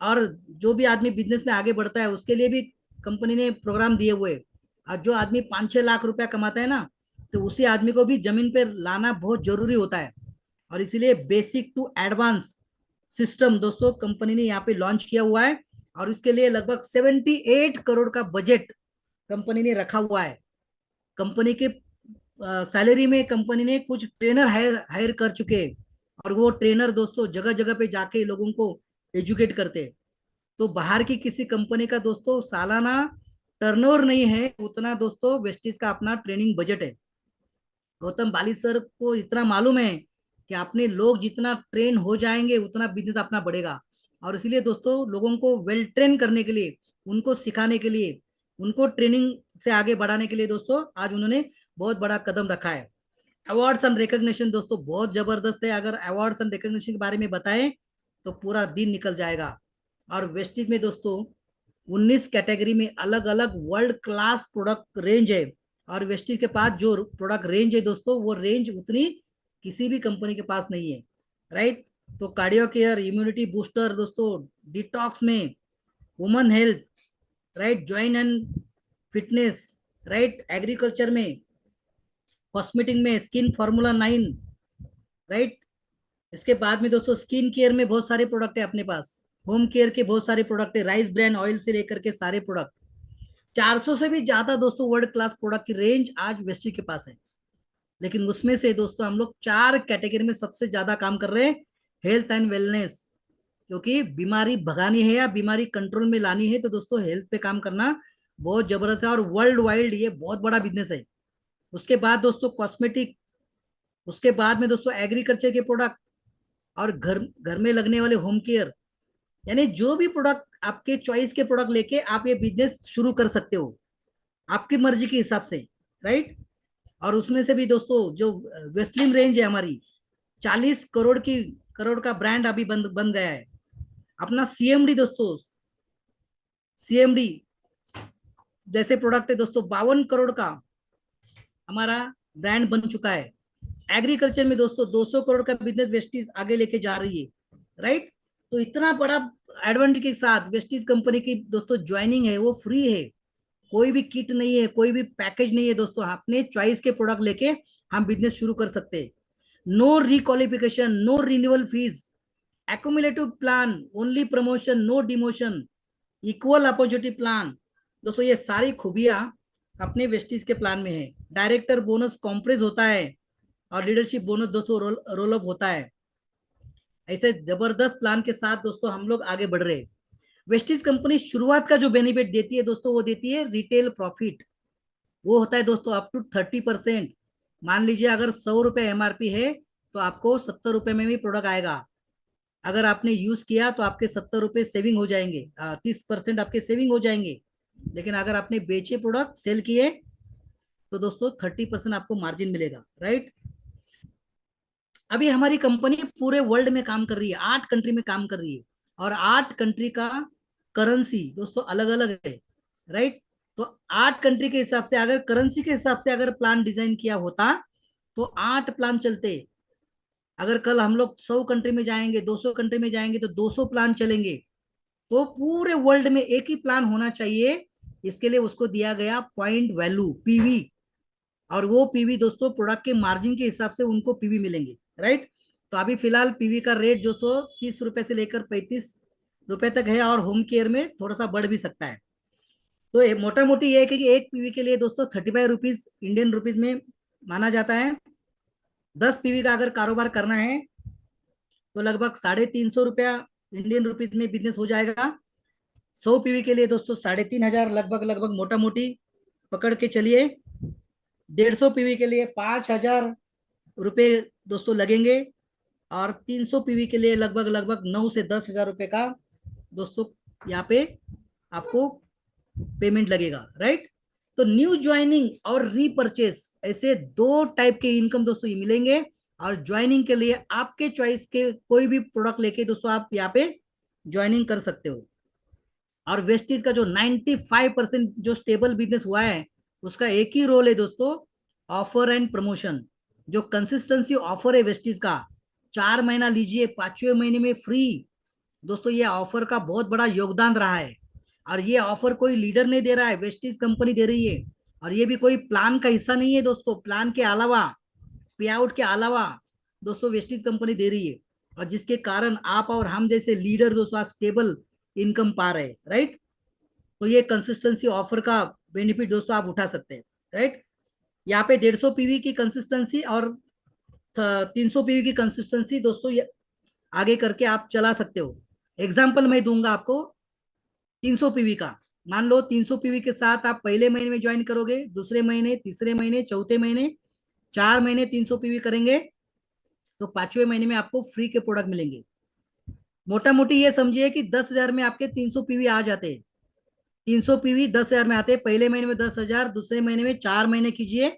और जो भी आदमी बिजनेस में आगे बढ़ता है उसके लिए भी कंपनी ने प्रोग्राम दिए हुए हैं। और जो आदमी 5-6 लाख रुपया कमाता है ना, तो उसी आदमी को भी जमीन पर लाना बहुत जरूरी होता है। और इसीलिए बेसिक टू एडवांस सिस्टम दोस्तों कंपनी ने यहाँ पे लॉन्च किया हुआ है। और इसके लिए लगभग 78 करोड़ का बजट कंपनी ने रखा हुआ है। कंपनी के सैलरी में कंपनी ने कुछ ट्रेनर हायर कर चुके हैं। और वो ट्रेनर दोस्तों जगह जगह पे जाके लोगों को एजुकेट करते हैं। तो बाहर की किसी कंपनी का दोस्तों सालाना टर्नओवर नहीं है उतना दोस्तों वेस्टिज का अपना ट्रेनिंग बजट है। गौतम बाली सर को इतना मालूम है कि अपने लोग जितना ट्रेन हो जाएंगे उतना बिजनेस अपना बढ़ेगा। और इसीलिए दोस्तों लोगों को वेल ट्रेन करने के लिए, उनको सिखाने के लिए, उनको ट्रेनिंग से आगे बढ़ाने के लिए दोस्तों आज उन्होंने बहुत बड़ा कदम रखा है। अवार्ड्स एंड रिकॉग्निशन दोस्तों बहुत जबरदस्त है। अगर अवार्ड्स एंड रिकॉग्निशन के बारे में बताएं तो पूरा दिन निकल जाएगा। और वेस्टिज में दोस्तों 19 कैटेगरी में अलग अलग वर्ल्ड क्लास प्रोडक्ट रेंज है। और वेस्टिज के पास जो प्रोडक्ट रेंज है दोस्तों, वो रेंज उतनी किसी भी कंपनी के पास नहीं है, राइट। तो कार्डियो केयर, इम्यूनिटी बूस्टर दोस्तों, डिटॉक्स में, woman health, right, join and fitness, right, agriculture में, कॉस्मेटिक में, स्किन फार्मूला 9, राइट। इसके बाद में दोस्तों स्किन केयर में बहुत सारे प्रोडक्ट है अपने पास। होम केयर के बहुत सारे प्रोडक्ट है, राइस ब्रांड ऑयल से लेकर के सारे प्रोडक्ट। 400 से भी ज्यादा दोस्तों वर्ल्ड क्लास प्रोडक्ट की रेंज आज वेस्टी के पास है। लेकिन उसमें से दोस्तों हम लोग 4 कैटेगरी में सबसे ज्यादा काम कर रहे हैं। हेल्थ एंड वेलनेस, क्योंकि बीमारी भगानी है या बीमारी कंट्रोल में लानी है तो दोस्तों हेल्थ पे काम करना बहुत जबरदस्त है। और वर्ल्ड वाइड ये बहुत बड़ा बिजनेस है। उसके बाद दोस्तों कॉस्मेटिक, उसके बाद में दोस्तों एग्रीकल्चर के प्रोडक्ट, और घर घर में लगने वाले होम केयर। यानी जो भी प्रोडक्ट आपके चॉइस के प्रोडक्ट लेके आप ये बिजनेस शुरू कर सकते हो आपकी मर्जी के हिसाब से, राइट। और उसमें से भी दोस्तों जो वेस्लिन रेंज है हमारी, 40 करोड़ का ब्रांड अभी बन गया है। अपना CMD दोस्तों, CMD जैसे प्रोडक्ट है दोस्तों 52 करोड़ का हमारा ब्रांड बन चुका है। एग्रीकल्चर में दोस्तों 200 करोड़ का बिजनेस वेस्टीज आगे लेके जा रही है, राइट। तो इतना बड़ा एडवांटेज के साथ वेस्टीज कंपनी की दोस्तों ज्वाइनिंग है वो फ्री है। कोई भी किट नहीं है, कोई भी पैकेज नहीं है दोस्तों, अपने चॉइस के प्रोडक्ट लेके हम बिजनेस शुरू कर सकते हैं। No requalification, no renewal fees, accumulative plan, only promotion, no demotion, equal opportunity plan. दोस्तों ये सारी खूबियां अपने वेस्टीज के प्लान में है। डायरेक्टर बोनस कॉम्प्रेस होता है और लीडरशिप बोनस दोस्तों रोल अप होता है। ऐसे जबरदस्त प्लान के साथ दोस्तों हम लोग आगे बढ़ रहे हैं। वेस्टीज कंपनी शुरुआत का जो बेनिफिट देती है दोस्तों, वो देती है रिटेल प्रॉफिट। वो होता है दोस्तों अप टू 30%। मान लीजिए अगर 100 रुपए MRP है तो आपको 70 रुपए में भी प्रोडक्ट आएगा। अगर आपने यूज किया तो आपके 70 रुपए सेविंग हो जाएंगे, 30% आपके सेविंग हो जाएंगे। लेकिन अगर आपने बेचे प्रोडक्ट सेल किए तो दोस्तों 30% आपको मार्जिन मिलेगा, राइट। अभी हमारी कंपनी पूरे वर्ल्ड में काम कर रही है, 8 कंट्री में काम कर रही है। और 8 कंट्री का करेंसी दोस्तों अलग अलग है, राइट। तो 8 कंट्री के हिसाब से अगर करेंसी के हिसाब से अगर प्लान डिजाइन किया होता तो 8 प्लान चलते। अगर कल हम लोग 100 कंट्री में जाएंगे, 200 कंट्री में जाएंगे तो 200 प्लान चलेंगे। तो पूरे वर्ल्ड में एक ही प्लान होना चाहिए। इसके लिए उसको दिया गया पॉइंट वैल्यू, PV। और वो PV दोस्तों प्रोडक्ट के मार्जिन के हिसाब से उनको PV मिलेंगे, राइट। तो अभी फिलहाल PV का रेट दोस्तों 30 रुपए से लेकर 35 रुपए तक है। और होम केयर में थोड़ा सा बढ़ भी सकता है। तो मोटा मोटी ये है कि एक PV के लिए दोस्तों 35 रुपीज इंडियन रुपीज में माना जाता है। 10 PV का अगर कारोबार करना है तो लगभग 350 रुपया इंडियन रुपीज में बिजनेस हो जाएगा। 100 PV के लिए दोस्तों 3500 लगभग लगभग मोटा मोटी पकड़ के चलिए। 150 PV के लिए 5000 रुपये दोस्तों लगेंगे। और 300 PV के लिए लगभग लगभग 9 से 10 हजार रुपए का दोस्तों यहाँ पे आपको पेमेंट लगेगा, राइट। तो न्यू ज्वाइनिंग और रीपरचेस, ऐसे 2 टाइप के इनकम दोस्तों ये मिलेंगे। और ज्वाइनिंग के लिए आपके चॉइस के कोई भी प्रोडक्ट लेके दोस्तों आप यहाँ पे ज्वाइनिंग कर सकते हो। और वेस्टीज का जो 95% जो स्टेबल बिजनेस हुआ है, उसका एक ही रोल है दोस्तों, ऑफर एंड प्रमोशन। जो कंसिस्टेंसी ऑफर है वेस्टीज का, 4 महीना लीजिए, 5वें महीने में फ्री। दोस्तों ये ऑफर का बहुत बड़ा योगदान रहा है। और ये ऑफर कोई लीडर नहीं दे रहा है, वेस्टीज कंपनी दे रही है। और ये भी कोई प्लान का हिस्सा नहीं है दोस्तों, प्लान के अलावा, पे आउट के अलावा दोस्तों वेस्टीज कंपनी दे रही है। और जिसके कारण आप और हम जैसे लीडर दोस्तों स्टेबल इनकम पा रहे हैं, राइट। तो ये कंसिस्टेंसी ऑफर का बेनिफिट दोस्तों आप उठा सकते हैं, राइट। यहाँ पे 150 पीवी की कंसिस्टेंसी और 300 पीवी की कंसिस्टेंसी दोस्तों ये आगे करके आप चला सकते हो। एग्जाम्पल मैं दूंगा आपको 300 पीवी का। मान लो 300 पीवी के साथ आप पहले महीने में ज्वाइन करोगे, दूसरे महीने, तीसरे महीने, चौथे महीने, 4 महीने 300 पीवी करेंगे, तो 5वें महीने में आपको फ्री के प्रोडक्ट मिलेंगे। मोटा मोटी ये समझिए कि 10,000 में आपके 300 पीवी आ जाते हैं। 300 पीवी 10,000 में आते हैं। पहले महीने में 10,000, दूसरे महीने में 4 महीने कीजिए,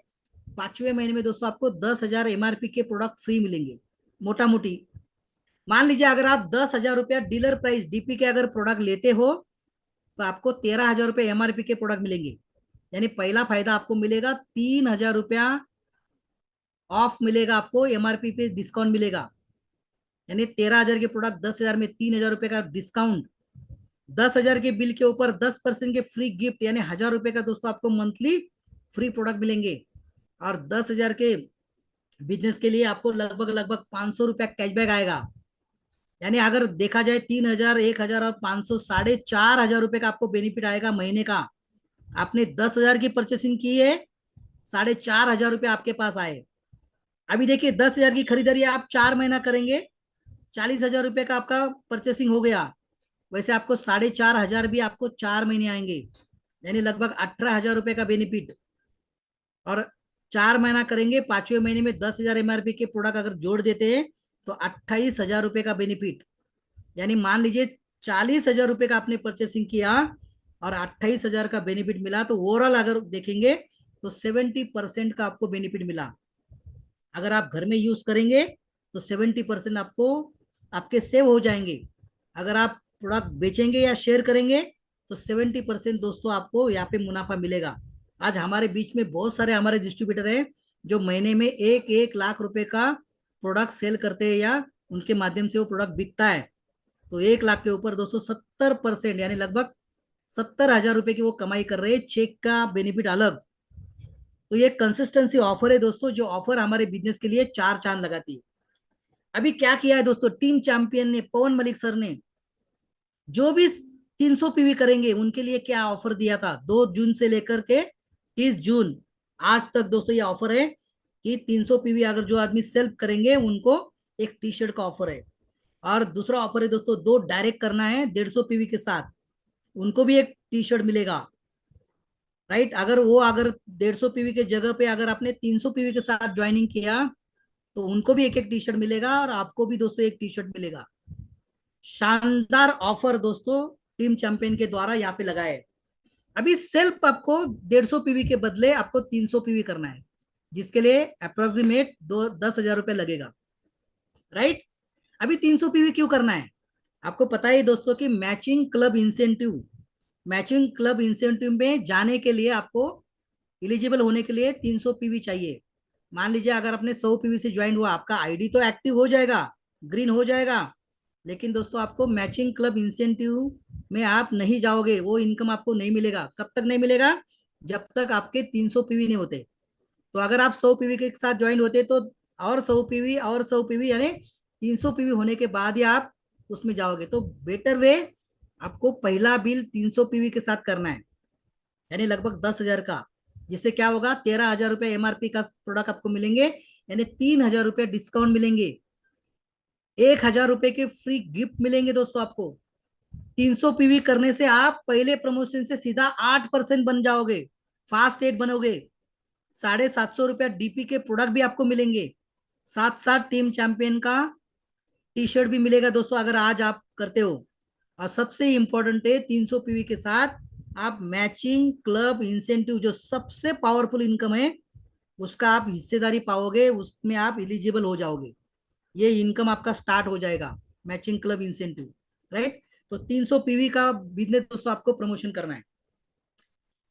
5वें महीने में दोस्तों आपको 10,000 एमआरपी के प्रोडक्ट फ्री मिलेंगे। मोटा मोटी मान लीजिए अगर आप 10,000 रुपया डीलर प्राइस डीपी के अगर प्रोडक्ट लेते हो, तो आपको 13,000 रुपये एमआरपी के प्रोडक्ट मिलेंगे। यानी पहला फायदा आपको मिलेगा, 3,000 रुपया ऑफ मिलेगा आपको, एमआरपी पे डिस्काउंट मिलेगा। यानी 13,000 के प्रोडक्ट 10,000 में, 3,000 रुपये का डिस्काउंट, 10,000 के बिल के ऊपर 10% के फ्री गिफ्ट, यानी 1,000 रुपये का दोस्तों आपको मंथली फ्री प्रोडक्ट मिलेंगे। और 10,000 के बिजनेस के लिए आपको लगभग लगभग 500 रुपया कैशबैक आएगा। यानी अगर देखा जाए 3,000, 1,000 और 500, 4,500 रुपये का आपको बेनिफिट आएगा महीने का। आपने 10,000 की परचेसिंग की है, 4,500 रुपये आपके पास आए। अभी देखिए 10,000 की खरीदारी आप 4 महीना करेंगे, 40,000 रुपये का आपका परचेसिंग हो गया। वैसे आपको 4,500 भी आपको 4 महीने आएंगे, यानी लगभग 18,000 रुपये का बेनिफिट। और 4 महीना करेंगे, 5वें महीने में 10,000 एमआरपी के प्रोडक्ट अगर जोड़ देते हैं, तो 28,000 रुपये का बेनिफिट। यानी मान लीजिए 40,000 रुपये का आपने परचेसिंग किया और 28,000 का बेनिफिट मिला, तो ओवरऑल अगर देखेंगे तो 70% का आपको बेनिफिट मिला। अगर आप घर में यूज करेंगे तो 70% आपको आपके सेव हो जाएंगे। अगर आप प्रोडक्ट बेचेंगे या शेयर करेंगे तो 70% दोस्तों आपको यहाँ पे मुनाफा मिलेगा। आज हमारे बीच में बहुत सारे हमारे डिस्ट्रीब्यूटर हैं जो महीने में 1-1 लाख रुपए का प्रोडक्ट सेल करते हैं, या उनके माध्यम से वो प्रोडक्ट बिकता है। तो 1 लाख के ऊपर दोस्तों 70%, यानी लगभग 70,000 रुपए की वो कमाई कर रहे हैं, चेक का बेनिफिट अलग। तो ये कंसिस्टेंसी ऑफर है दोस्तों, जो ऑफर हमारे बिजनेस के लिए चार चांद लगाती है। अभी क्या किया है दोस्तों टीम चैंपियन ने, पवन मलिक सर ने, जो भी 300 पीवी करेंगे उनके लिए क्या ऑफर दिया था, 2 जून से लेकर के 30 जून आज तक दोस्तों ये ऑफर है कि 300 पीवी अगर जो आदमी सेल्फ करेंगे उनको एक टी शर्ट का ऑफर है। और दूसरा ऑफर है दोस्तों, 2 डायरेक्ट करना है 150 पीवी के साथ, उनको भी एक टी शर्ट मिलेगा, राइट। अगर वो अगर 150 पीवी के जगह पे अगर आपने 300 पीवी के साथ ज्वाइनिंग किया, तो उनको भी एक एक टी शर्ट मिलेगा और आपको भी दोस्तों एक टी शर्ट मिलेगा। शानदार ऑफर दोस्तों टीम चैंपियन के द्वारा यहाँ पे लगाए। अभी सेल्फ आपको 150 पीवी के बदले आपको 300 पीवी करना है, जिसके लिए अप्रोक्सीमेट 10,000 रुपये लगेगा, राइट। अभी 300 पीवी क्यों करना है, आपको पता है दोस्तों कि मैचिंग क्लब इंसेंटिव में जाने के लिए आपको एलिजिबल होने के लिए 300 पीवी चाहिए। मान लीजिए अगर आपने 100 पीवी से ज्वाइन हुआ, आपका आईडी तो एक्टिव हो जाएगा, ग्रीन हो जाएगा, लेकिन दोस्तों आपको मैचिंग क्लब इंसेंटिव में आप नहीं जाओगे, वो इनकम आपको नहीं मिलेगा। कब तक नहीं मिलेगा, जब तक आपके 300 पीवी नहीं होते। तो अगर आप 100 पीवी के साथ ज्वाइन होते तो और 100 पीवी और 100 पीवी, यानी 300 पीवी होने के बाद ही आप उसमें जाओगे। तो बेटर वे, आपको पहला बिल 300 पीवी के साथ करना है, यानी लगभग 10,000 का, जिससे क्या होगा 13,000 रुपये एमआरपी का प्रोडक्ट आपको मिलेंगे, यानी 3,000 रुपये डिस्काउंट मिलेंगे, 1,000 रुपये के फ्री गिफ्ट मिलेंगे दोस्तों आपको। 300 पीवी करने से आप पहले प्रमोशन से सीधा 8% बन जाओगे, फास्ट 8 बनोगे। 750 रुपया डीपी के प्रोडक्ट भी आपको मिलेंगे, साथ साथ टीम चैंपियन का टी शर्ट भी मिलेगा दोस्तों अगर आज आप करते हो। और सबसे इंपॉर्टेंट है 300 पीवी के साथ आप मैचिंग क्लब इंसेंटिव, जो सबसे पावरफुल इनकम है, उसका आप हिस्सेदारी पाओगे, उसमें आप एलिजिबल हो जाओगे, ये इनकम आपका स्टार्ट हो जाएगा, मैचिंग क्लब इंसेंटिव, राइट। तो 300 पीवी का बिजनेस दोस्तों आपको प्रमोशन करना है।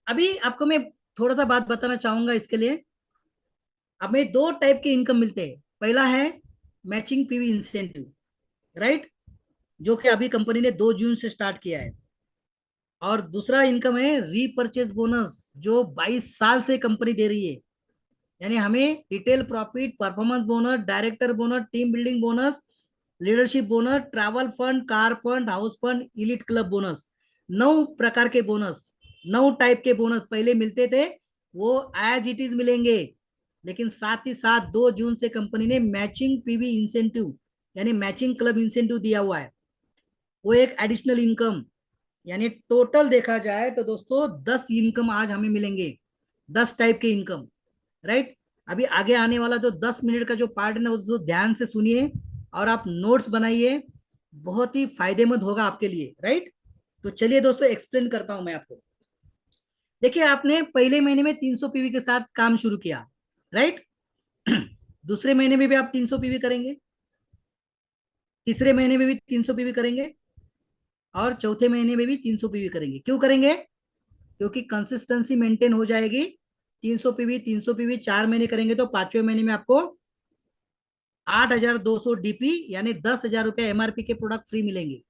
अभी आपको मैं थोड़ा सा बात बताना चाहूंगा इसके लिए। हमें दो टाइप के इनकम मिलते हैं। पहला है मैचिंग पीवी इंसेंटिव, राइट, जो कि अभी कंपनी ने 2 जून से स्टार्ट किया है। और दूसरा इनकम है रीपर्चेज बोनस, जो 22 साल से कंपनी दे रही है। यानी हमें retail profit, performance bonus, director bonus, team building bonus, leadership bonus, travel fund, car fund, house fund, elite club bonus, 9 प्रकार के बोनस, 9 टाइप के बोनस पहले मिलते थे, वो एज इट इज मिलेंगे। लेकिन साथ ही साथ 2 जून से कंपनी ने मैचिंग पीवी इंसेंटिव यानी मैचिंग क्लब इंसेंटिव दिया हुआ है, वो एक एडिशनल इनकम। यानी टोटल देखा जाए तो दोस्तों 10 इनकम आज हमें मिलेंगे, 10 टाइप के इनकम, राइट। अभी आगे आने वाला जो 10 मिनट का जो पार्ट है ना, वो ध्यान से सुनिए और आप नोट्स बनाइए, बहुत ही फायदेमंद होगा आपके लिए, राइट। तो चलिए दोस्तों एक्सप्लेन करता हूं मैं आपको। देखिए, आपने पहले महीने में 300 पीवी के साथ काम शुरू किया, राइट। दूसरे महीने में भी आप 300 पीवी करेंगे, तीसरे महीने में भी 300 पीवी करेंगे, और चौथे महीने में भी 300 पीवी करेंगे। क्यों करेंगे? क्योंकि कंसिस्टेंसी मेंटेन हो जाएगी। 300 पीवी 300 पीवी 4 महीने करेंगे तो 5वें महीने में आपको 8,200 डीपी यानी 10,000 रुपये एमआरपी के प्रोडक्ट फ्री मिलेंगे।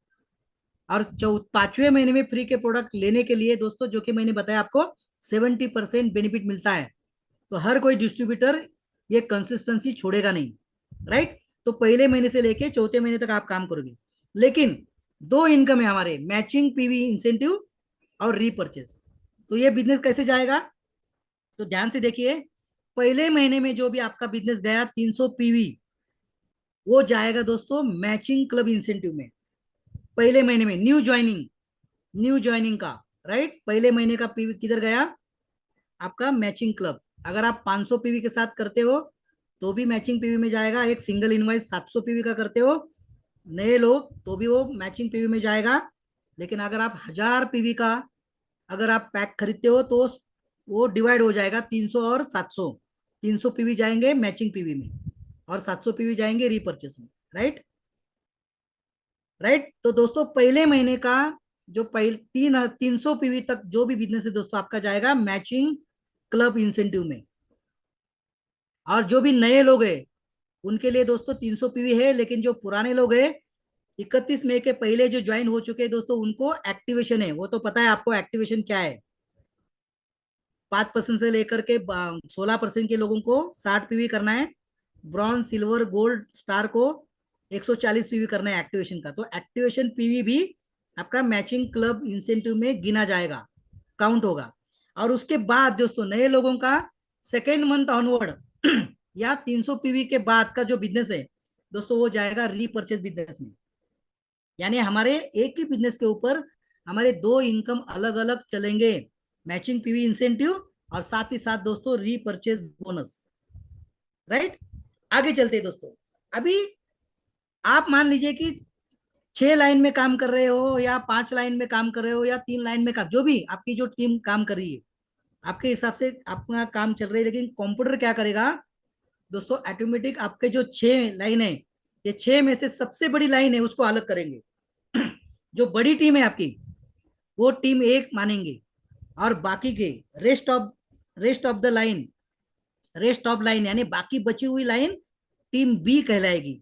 और 5वें महीने में फ्री के प्रोडक्ट लेने के लिए दोस्तों, जो कि मैंने बताया आपको, 70% बेनिफिट मिलता है। तो हर कोई डिस्ट्रीब्यूटर ये कंसिस्टेंसी छोड़ेगा नहीं, राइट। तो पहले महीने से लेके चौथे महीने तक आप काम करोगे। लेकिन दो इनकम है हमारे, मैचिंग पीवी इंसेंटिव और रीपर्चेस। तो ये बिजनेस कैसे जाएगा? तो ध्यान से देखिए, पहले महीने में जो भी आपका बिजनेस गया 300 पीवी, वो जाएगा दोस्तों मैचिंग क्लब इंसेंटिव में। पहले महीने में न्यू ज्वाइनिंग का, राइट, पहले महीने का पीवी किधर गया? आपका मैचिंग क्लब। अगर आप 500 पीवी के साथ करते हो तो भी मैचिंग पीवी में जाएगा। एक सिंगल इनवाइस 700 पीवी का करते हो नए लोग, तो भी वो मैचिंग पीवी में जाएगा। लेकिन अगर आप 1000 पीवी का अगर आप पैक खरीदते हो तो वो डिवाइड हो जाएगा, 300 और 700। 300 पीवी जाएंगे मैचिंग पीवी में और 700 पीवी जाएंगे रीपर्चेस में, राइट। राइट। तो दोस्तों पहले महीने का जो पहले 300 पीवी तक जो भी बिजनेस है दोस्तों, आपका जाएगा मैचिंग क्लब इंसेंटिव में। और जो भी नए लोग हैं उनके लिए दोस्तों 300 पीवी है। लेकिन जो पुराने लोग हैं 31 मई के पहले जो ज्वाइन हो चुके हैं दोस्तों, उनको एक्टिवेशन है। वो तो पता है आपको एक्टिवेशन क्या है। 5% से लेकर के 16% के लोगों को 60 पीवी करना है। ब्रॉन्ज, सिल्वर, गोल्ड, स्टार को 140 पीवी करना है एक्टिवेशन का। तो एक्टिवेशन पीवी भी आपका मैचिंग क्लब इंसेंटिव में गिना जाएगा, काउंट होगा। और उसके बाद दोस्तों नए लोगों का सेकेंड मंथ ऑनवर्ड या 300 पीवी के बाद का जो बिजनेस है दोस्तों, वो जाएगा रीपर्चेज बिजनेस में। यानी हमारे एक ही बिजनेस के ऊपर हमारे दो इनकम अलग अलग चलेंगे, मैचिंग पीवी इंसेंटिव और साथ ही साथ दोस्तों रीपर्चेज बोनस, राइट। आगे चलते हैं दोस्तों। अभी आप मान लीजिए कि 6 लाइन में काम कर रहे हो या 5 लाइन में काम कर रहे हो या 3 लाइन में काम, जो भी आपकी जो टीम काम कर रही है आपके हिसाब से आपका काम चल रहा है। लेकिन कंप्यूटर क्या करेगा दोस्तों? ऑटोमेटिक आपके जो 6 लाइन है, ये 6 में से सबसे बड़ी लाइन है उसको अलग करेंगे। जो बड़ी टीम है आपकी वो टीम एक मानेंगे, और बाकी के रेस्ट ऑफ द लाइन यानी बाकी बची हुई लाइन टीम बी कहलाएगी।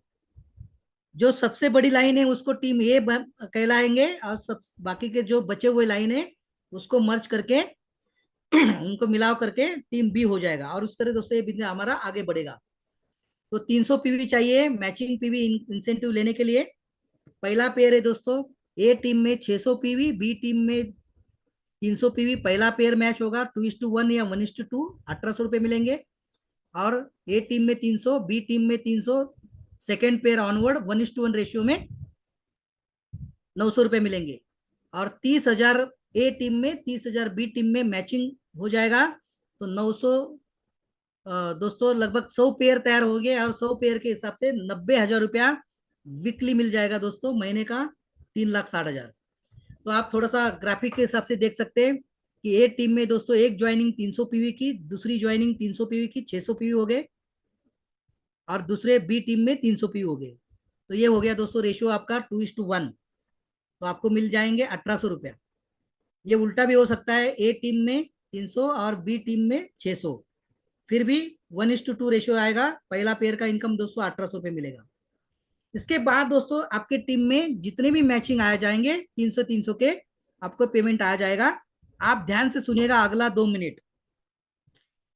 जो सबसे बड़ी लाइन है उसको टीम ए कहलाएंगे, और सब बाकी के जो बचे हुए लाइन है उसको मर्ज करके उनको मिलाव करके टीम बी हो जाएगा। और उस तरह दोस्तों ये बिजनेस हमारा आगे बढ़ेगा। तो 300 पीवी चाहिए मैचिंग पीवी इंसेंटिव लेने के लिए। पहला पेयर है दोस्तों, ए टीम में 600 पीवी, बी टीम में 300 पीवी। पहला पेयर मैच होगा 2:1 या 1:2, 1,800 रुपये मिलेंगे। और ए टीम में 300, बी टीम में 300, सेकेंड पेयर ऑनवर्ड 1:1 रेशियो में 900 रुपये मिलेंगे। और 30,000 ए टीम में, 30,000 बी टीम में मैचिंग हो जाएगा। तो 900 दोस्तों लगभग 100 पेयर तैयार हो गए, और 100 पेयर के हिसाब से 90,000 रुपया वीकली मिल जाएगा दोस्तों, महीने का 3,60,000। तो आप थोड़ा सा ग्राफिक के हिसाब से देख सकते हैं कि ए टीम में दोस्तों एक ज्वाइनिंग 300 पीवी की, दूसरी ज्वाइनिंग 300 पीवी की, 600 पीवी हो गए, और दूसरे बी टीम में 300 पीवी हो गए। तो ये हो गया दोस्तों रेशियो आपका 2:1। तो आपको मिल जाएंगे 1800 रुपया। ये उल्टा भी हो सकता है, ए टीम में 300 और बी टीम में 600, फिर भी 1:2 रेशियो आएगा। पहला पेयर का इनकम दोस्तों 1800 रुपये मिलेगा। इसके बाद दोस्तों आपके टीम में जितने भी मैचिंग आ जाएंगे 300 के, आपको पेमेंट आ जाएगा। आप ध्यान से सुनिएगा अगला 2 मिनट।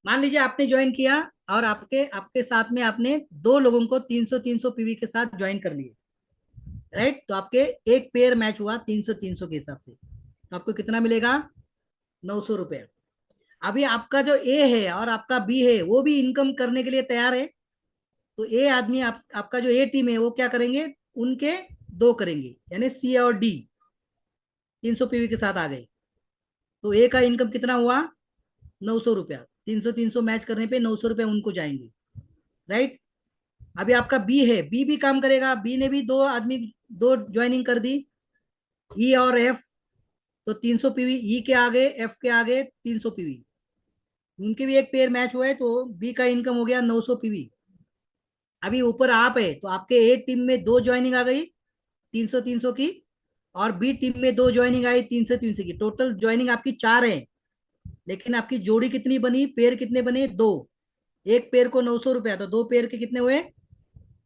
मान लीजिए आपने ज्वाइन किया और आपके आपके साथ में आपने दो लोगों को 300 पीवी के साथ ज्वाइन कर लिए, राइट। तो आपके एक पेयर मैच हुआ 300 के हिसाब से, तो आपको कितना मिलेगा? 900 रुपया। अभी आपका जो ए है और आपका बी है वो भी इनकम करने के लिए तैयार है। तो ए आदमी आपका जो ए टीम है वो क्या करेंगे, उनके दो करेंगे, यानी सी और डी 300 पीवी के साथ आ गए। तो ए का इनकम कितना हुआ? 900 रुपया। 300 मैच करने पे 900 रुपया उनको जाएंगे, राइट। अभी आपका बी है, बी भी काम करेगा। बी ने भी दो आदमी, दो ज्वाइनिंग कर दी, ई और एफ। तो 300 पीवी ई के आगे, एफ के आगे 300 पीवी, उनके भी एक पेयर मैच हुआ है, तो बी का इनकम हो गया 900 पीवी। अभी ऊपर आप है तो आपके ए टीम में दो ज्वाइनिंग आ गई 300 की, और बी टीम में दो ज्वाइनिंग आई 300 की। टोटल ज्वाइनिंग आपकी 4 है, लेकिन आपकी जोड़ी कितनी बनी, पेयर कितने बने? दो। एक पेयर को 900 रुपया, तो दो पेयर के कितने हुए?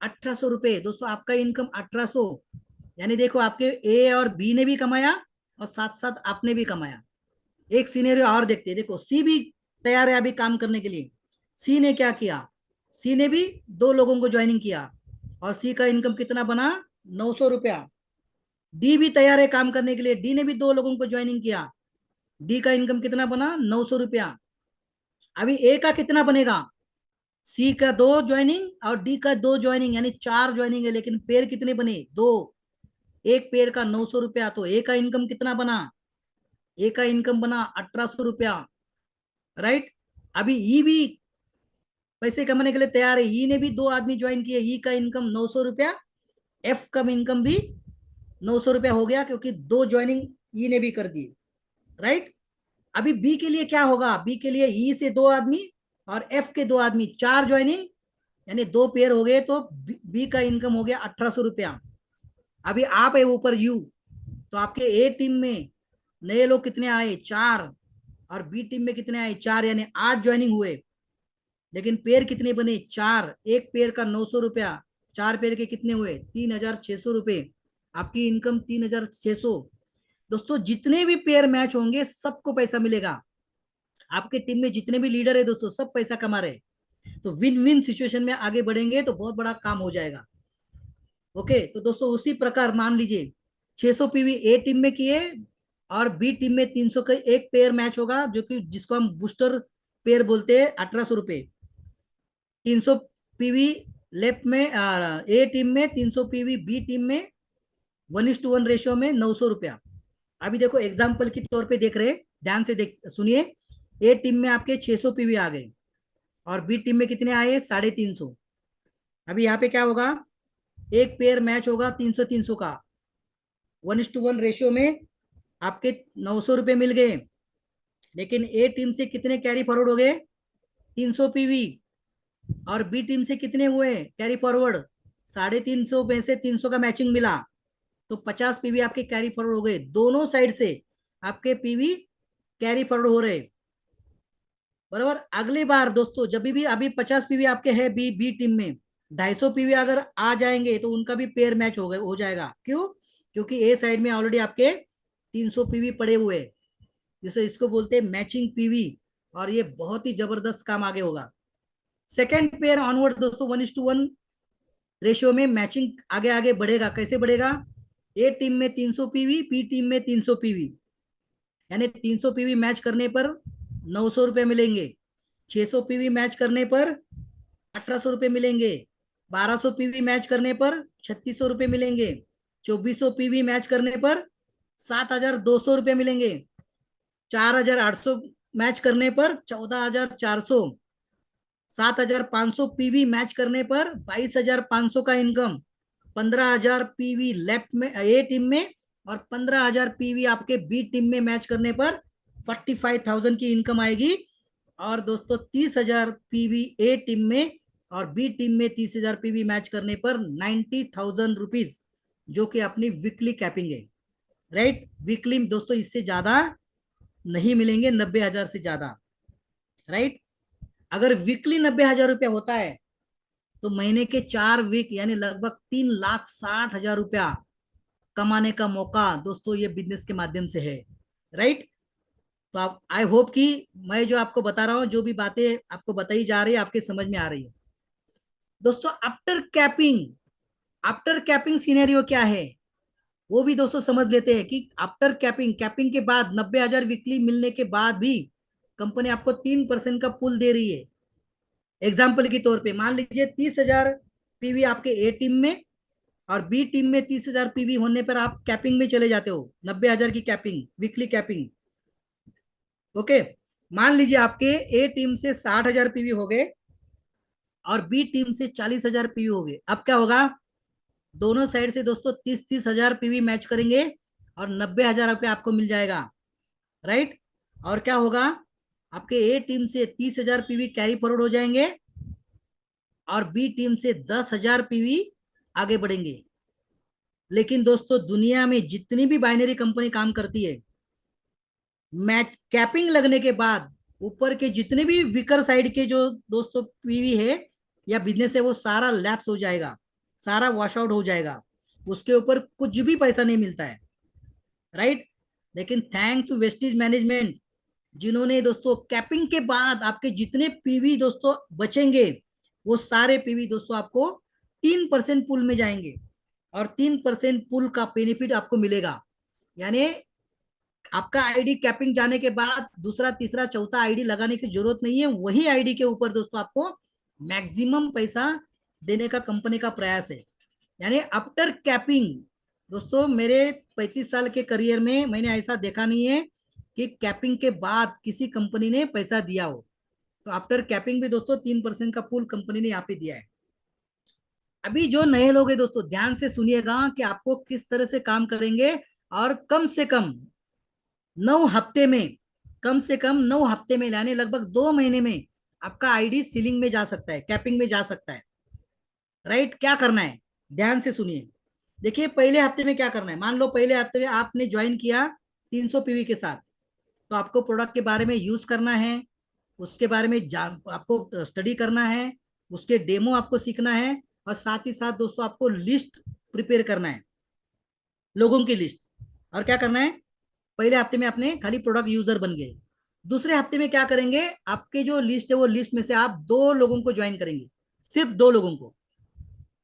1800 रुपये। दोस्तों आपका इनकम 1800, यानी देखो आपके ए और बी ने भी कमाया और साथ साथ आपने भी कमाया। एक सीनेरियो और देखते हैं। देखो सी भी तैयार है अभी काम करने के लिए। सी ने क्या किया, सी ने भी दो लोगों को ज्वाइनिंग किया और सी का इनकम कितना बना? 900 रुपया। डी भी तैयार है काम करने के लिए, डी ने भी दो लोगों को ज्वाइनिंग किया, डी का इनकम कितना बना? 900 रुपया। अभी ए का कितना बनेगा? सी का दो ज्वाइनिंग और डी का दो ज्वाइनिंग, यानी चार ज्वाइनिंग है, लेकिन पेयर कितने बने? दो। एक पेयर का 900 रुपया, तो ए का इनकम कितना बना? ए का इनकम बना 1800 रुपया, राइट। अभी ई भी पैसे कमाने के लिए तैयार है, ई ने भी दो आदमी ज्वाइन किए, ई का इनकम 900 रुपया, एफ का इनकम भी 900 रुपया हो गया, क्योंकि दो ज्वाइनिंग ई ने भी कर दी, राइट। अभी बी के लिए क्या होगा? बी के लिए ई से दो आदमी और एफ के दो आदमी, चार ज्वाइनिंग, यानी दो पेयर हो गए, तो बी का इनकम हो गया 1800 रुपया। अभी आप है ऊपर यू, तो आपके ए टीम में नए लोग कितने आए? चार। और बी टीम में कितने आए? चार, यानी 8 ज्वाइनिंग हुए, लेकिन पेयर कितने बने? चार। एक पेयर का 900 रुपया, चार पेयर के कितने हुए? 3600 रुपये। आपकी इनकम 3600। दोस्तों जितने भी पेयर मैच होंगे सबको पैसा मिलेगा। आपके टीम में जितने भी लीडर है दोस्तों सब पैसा कमा रहे। तो विन विन सिचुएशन में आगे बढ़ेंगे तो बहुत बड़ा काम हो जाएगा। ओके, तो दोस्तों उसी प्रकार मान लीजिए 600 पीवी ए टीम में किए और बी टीम में 300 का एक पेयर मैच होगा, जो कि जिसको हम बूस्टर पेयर बोलते हैं, 1800 रुपये। 300 पीवी लेफ्ट में ए टीम में, 300 पीवी बी टीम में, 1:1 रेशियो में 900 रुपया। अभी देखो एग्जाम्पल के तौर पे देख रहे हैं, ध्यान से देख सुनिए। ए टीम में आपके 600 पीवी आ गए और बी टीम में कितने आए? 350। अभी यहाँ पे क्या होगा? एक पेयर मैच होगा 300 का, 1:1 रेशियो में आपके 900 रुपये मिल गए, लेकिन ए टीम से कितने कैरी फॉरवर्ड हो गए? 300 पीवी। और बी टीम से कितने हुए कैरी फॉरवर्ड? 350 में से 300 का मैचिंग मिला, तो 50 पीवी आपके कैरी फॉरवर्ड हो गए। दोनों साइड से आपके पीवी कैरी फॉरवर्ड हो रहे, बराबर। अगली बार दोस्तों जब भी, अभी 50 पीवी आपके है बी बी टीम में, 250 पीवी अगर आ जाएंगे तो उनका भी पेयर मैच हो जाएगा। क्यों? क्योंकि ए साइड में ऑलरेडी आपके 300 पीवी पड़े हुए, जिसे इसको बोलते हैं मैचिंग पीवी, और ये बहुत ही जबरदस्त काम आगे होगा। सेकेंड पेयर ऑनवर्ड दोस्तों 1:1 रेशियो में मैचिंग आगे आगे बढ़ेगा। कैसे बढ़ेगा? ए टीम में 300 पीवी, बी टीम में 300 पीवी, यानी 300 पीवी मैच करने पर 900 रुपये मिलेंगे, 600 पीवी मैच करने पर 1800 रुपये मिलेंगे, 1200 पीवी मैच करने पर 3600 रुपये मिलेंगे, 2400 पीवी मैच करने पर 7200 रुपये मिलेंगे, 4800 मैच करने पर 14400, 7500 पीवी मैच करने पर 22500 का इनकम, 15000 पीवी लेफ्ट में ए टीम में, और 15000 पीवी आपके बी टीम में मैच करने पर 45,000 की इनकम आएगी। और दोस्तों 30,000 पीवी ए टीम में और बी टीम में 30,000 पीवी मैच करने पर 90,000 रुपीज, जो कि अपनी वीकली कैपिंग है। राइट, वीकली दोस्तों इससे ज्यादा नहीं मिलेंगे, 90,000 से ज्यादा। राइट, अगर वीकली 90,000 रुपया होता है तो महीने के 4 वीक यानी लगभग 3,60,000 रुपया कमाने का मौका दोस्तों ये बिजनेस के माध्यम से है। राइट, तो आप आई होप कि मैं जो आपको बता रहा हूँ, जो भी बातें आपको बताई जा रही है, आपके समझ में आ रही है। दोस्तों आफ्टर कैपिंग सिनेरियो क्या है वो भी दोस्तों समझ लेते हैं कि आफ्टर कैपिंग, कैपिंग के बाद 90,000 वीकली मिलने के बाद भी कंपनी आपको 3% का पुल दे रही है। एग्जाम्पल के तौर पे मान लीजिए 30,000 पीवी आपके ए टीम में और बी टीम में 30,000 पीवी होने पर आप कैपिंग में चले जाते हो, 90,000 की कैपिंग, वीकली कैपिंग। ओके, मान लीजिए आपके ए टीम से 60,000 पीवी हो गए और बी टीम से 40,000 पीवी हो गए। अब क्या होगा, दोनों साइड से दोस्तों 30,000 पीवी मैच करेंगे और 90,000 रुपये आपको मिल जाएगा। राइट, और क्या होगा, आपके ए टीम से 30,000 पीवी कैरी फॉरवर्ड हो जाएंगे और बी टीम से 10,000 पीवी आगे बढ़ेंगे। लेकिन दोस्तों दुनिया में जितनी भी बाइनरी कंपनी काम करती है, मैच कैपिंग लगने के बाद ऊपर के जितने भी वीकर साइड के जो दोस्तों पीवी है या बिजनेस है, वो सारा लैप्स हो जाएगा, सारा वॉश आउट हो जाएगा, उसके ऊपर कुछ भी पैसा नहीं मिलता है। राइट, लेकिन थैंक्स टू वेस्टेज मैनेजमेंट, जिन्होंने दोस्तों कैपिंग के बाद आपके जितने पीवी दोस्तों बचेंगे वो सारे पीवी दोस्तों आपको 3% पुल में जाएंगे और 3% पुल का बेनिफिट आपको मिलेगा। यानी आपका आईडी कैपिंग जाने के बाद दूसरा तीसरा चौथा आईडी लगाने की जरूरत नहीं है, वही आईडी के ऊपर दोस्तों आपको मैक्सिमम पैसा देने का कंपनी का प्रयास है। यानी आफ्टर कैपिंग दोस्तों मेरे 35 साल के करियर में मैंने ऐसा देखा नहीं है कि कैपिंग के बाद किसी कंपनी ने पैसा दिया हो। तो आफ्टर कैपिंग भी दोस्तों 3% का पूल कंपनी ने यहाँ पे दिया है। अभी जो नए लोग हैं दोस्तों ध्यान से सुनिएगा कि आपको किस तरह से काम करेंगे और कम से कम 9 हफ्ते में, कम से कम 9 हफ्ते में यानी लगभग 2 महीने में आपका आईडी सीलिंग में जा सकता है, कैपिंग में जा सकता है। राइट, क्या करना है ध्यान से सुनिए। देखिए पहले हफ्ते में क्या करना है, मान लो पहले हफ्ते में आपने ज्वाइन किया 300 पीवी के साथ, तो आपको प्रोडक्ट के बारे में यूज करना है, उसके बारे में जान आपको स्टडी करना है, उसके डेमो आपको सीखना है और साथ ही साथ दोस्तों आपको लिस्ट प्रिपेयर करना है, लोगों की लिस्ट। और क्या करना है, पहले हफ्ते में अपने खाली प्रोडक्ट यूजर बन गए। दूसरे हफ्ते में क्या करेंगे, आपके जो लिस्ट है वो लिस्ट में से आप 2 लोगों को ज्वाइन करेंगे, सिर्फ 2 लोगों को।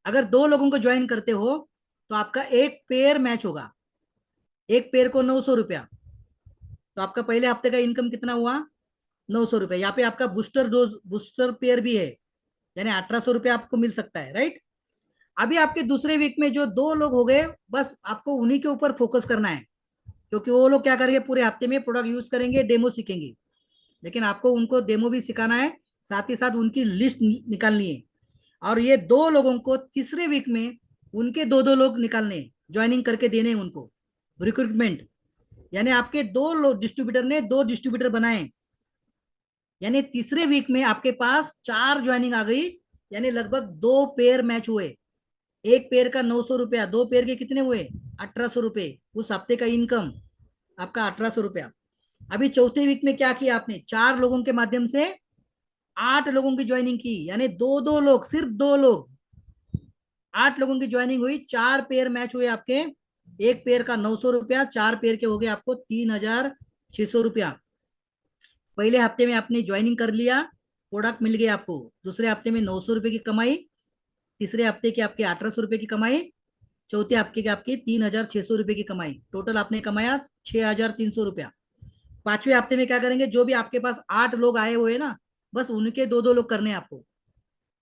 अगर 2 लोगों को ज्वाइन करते हो तो आपका एक पेयर मैच होगा, एक पेयर को 900 रुपया। तो आपका पहले हफ्ते का इनकम कितना हुआ, 900 रुपया। यहाँ पे आपका बूस्टर डोज, बूस्टर पेयर भी है, यानी 1800 रुपया आपको मिल सकता है। राइट, अभी आपके दूसरे वीक में जो 2 लोग हो गए, बस आपको उन्हीं के ऊपर फोकस करना है, क्योंकि वो लोग क्या करेंगे, पूरे हफ्ते में प्रोडक्ट यूज करेंगे, डेमो सीखेंगे। लेकिन आपको उनको डेमो भी सिखाना है, साथ ही साथ उनकी लिस्ट निकालनी है। और ये 2 लोगों को तीसरे वीक में उनके 2-2 लोग निकालने, ज्वाइनिंग करके देने उनको रिक्रूटमेंट। यानी आपके 2 लोग डिस्ट्रीब्यूटर ने 2 डिस्ट्रीब्यूटर बनाए, यानी तीसरे वीक में आपके पास 4 ज्वाइनिंग आ गई, यानी लगभग 2 पेयर मैच हुए। एक पेयर का 900 रुपया, 2 पेयर के कितने हुए, 1800 रुपये। उस हफ्ते का इनकम आपका 1800 रुपया। अभी चौथे वीक में क्या किया आपने, 4 लोगों के माध्यम से 8 लोगों की ज्वाइनिंग की, यानी 2-2 लोग, सिर्फ 2 लोग, 8 लोगों की ज्वाइनिंग हुई, 4 पेयर मैच हुए आपके। एक पेयर का 900 रुपया, 4 पेयर के हो गए आपको 3,600 रुपया। पहले हफ्ते में आपने ज्वाइनिंग कर लिया, प्रोडक्ट मिल गया आपको। दूसरे हफ्ते में 900 रुपये की कमाई, तीसरे हफ्ते के आपके 1800 रुपये की कमाई, चौथे हफ्ते के आपकी 3,600 रुपये की कमाई। टोटल आपने कमाया 6,300 रुपया। पांचवें हफ्ते में क्या करेंगे, जो भी आपके पास 8 लोग आए हुए हैं ना, बस उनके 2-2 लोग करने हैं आपको।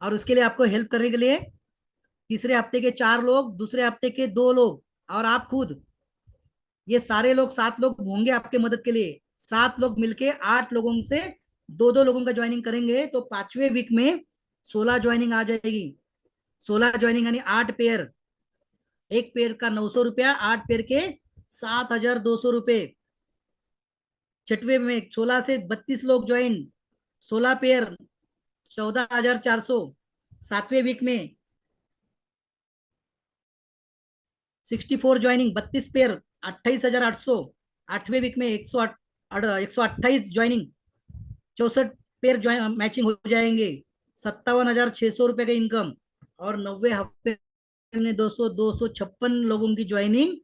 और उसके लिए आपको हेल्प करने के लिए तीसरे हफ्ते के 4 लोग, दूसरे हफ्ते के 2 लोग और आप खुद, ये सारे लोग 7 लोग होंगे आपके मदद के लिए। 7 लोग मिलके 8 लोगों से 2-2 लोगों का ज्वाइनिंग करेंगे, तो पांचवें वीक में 16 ज्वाइनिंग आ जाएगी। 16 ज्वाइनिंग यानी 8 पेयर, एक पेयर का 900 रुपया, 8 पेयर के 7,200 रुपये। छठवें में 16 से 32 लोग ज्वाइन, 16 पेयर, 14,400। सातवें वीक में 64 ज्वाइनिंग, 32 पेयर, 28,800। आठवें वीक में 128 ज्वाइनिंग, 64 पेयर ज्वाइन मैचिंग हो जाएंगे, 57,600 रुपए का इनकम। और 90 हफ्ते में दोस्तों 256 लोगों की ज्वाइनिंग,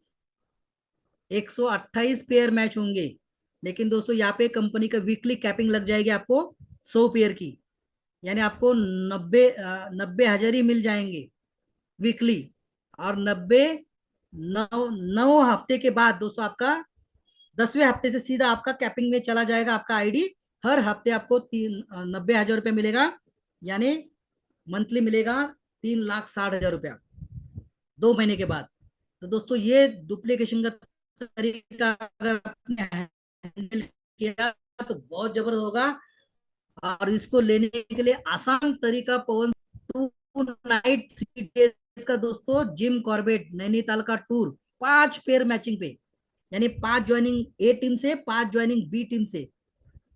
128 पेयर मैच होंगे। लेकिन दोस्तों यहाँ पे कंपनी का वीकली कैपिंग लग जाएगी आपको 100 पेयर की, यानी आपको 90 हजार ही मिल जाएंगे वीकली। और 9 हफ्ते के बाद दोस्तों आपका 10वें हफ्ते से सीधा आपका कैपिंग में चला जाएगा आपका आईडी। हर हफ्ते आपको 90 हजार रुपये मिलेगा, यानी मंथली मिलेगा 3,60,000 रुपया 2 महीने के बाद। तो दोस्तों ये डुप्लीकेशन का तरीका अगर आपने हैंडल किया तो बहुत जबरदस्त होगा। और इसको लेने के लिए आसान तरीका पवन, 2 नाइट 3 डेज का दोस्तों जिम कॉर्बेट नैनीताल का टूर, 5 पेयर मैचिंग पे, यानी 5 ज्वाइनिंग ए टीम से, 5 ज्वाइनिंग बी टीम से।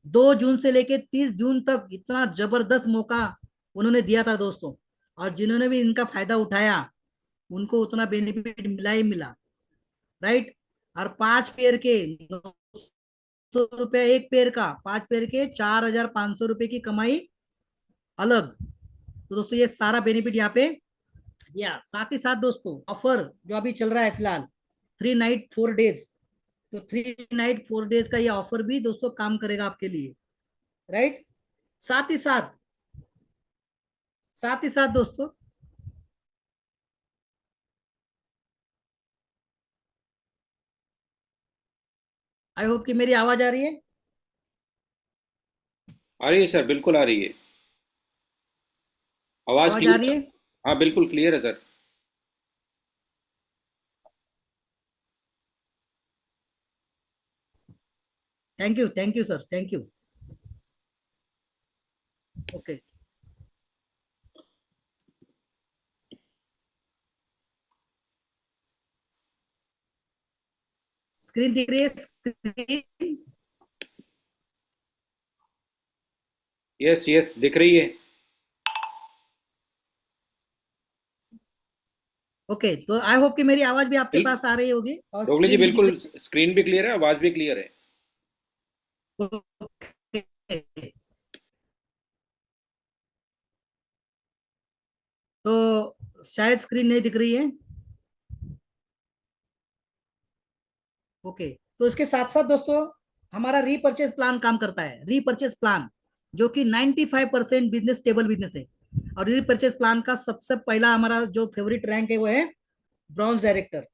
2 जून से लेके 30 जून तक इतना जबरदस्त मौका उन्होंने दिया था दोस्तों। और जिन्होंने भी इनका फायदा उठाया उनको उतना बेनिफिट मिला ही मिला, राइट। और 5 पेयर के 900 रुपया, एक पेयर का 5 पेयर के 4,500 रुपए की कमाई अलग। तो दोस्तों ये सारा बेनिफिट यहाँ पे दिया। साथ ही साथ दोस्तों ऑफर जो अभी चल रहा है फिलहाल, 3 नाइट 4 डेज, तो 3 नाइट 4 डेज का ये ऑफर भी दोस्तों काम करेगा आपके लिए, राइट। साथ ही साथ दोस्तों आई होप कि मेरी आवाज आ रही है। आ रही है सर, बिल्कुल आ रही है। आवाज़ आवाज आ रही क्लियर। है। हाँ, बिल्कुल क्लियर है sir. Thank you sir, thank you. Okay, screen दिख रही है, स्क्रीन। यस यस, दिख रही है। ओके, तो आई होप कि मेरी आवाज भी आपके बिल पास आ रही होगी और रोगले जी, स्क्रीन भी दिख बिल्कुल। रही स्क्रीन भी क्लियर है, आवाज़ भी क्लियर है। है। ओके, तो शायद स्क्रीन नहीं दिख रही है। ओके, तो इसके साथ साथ दोस्तों हमारा रीपर्चेज प्लान काम करता है। रीपर्चेज प्लान जो कि 95% बिजनेस टेबल बिजनेस है। और रीपर्चेज प्लान का सबसे पहला हमारा जो फेवरेट रैंक है वो है ब्रॉन्ज डायरेक्टर,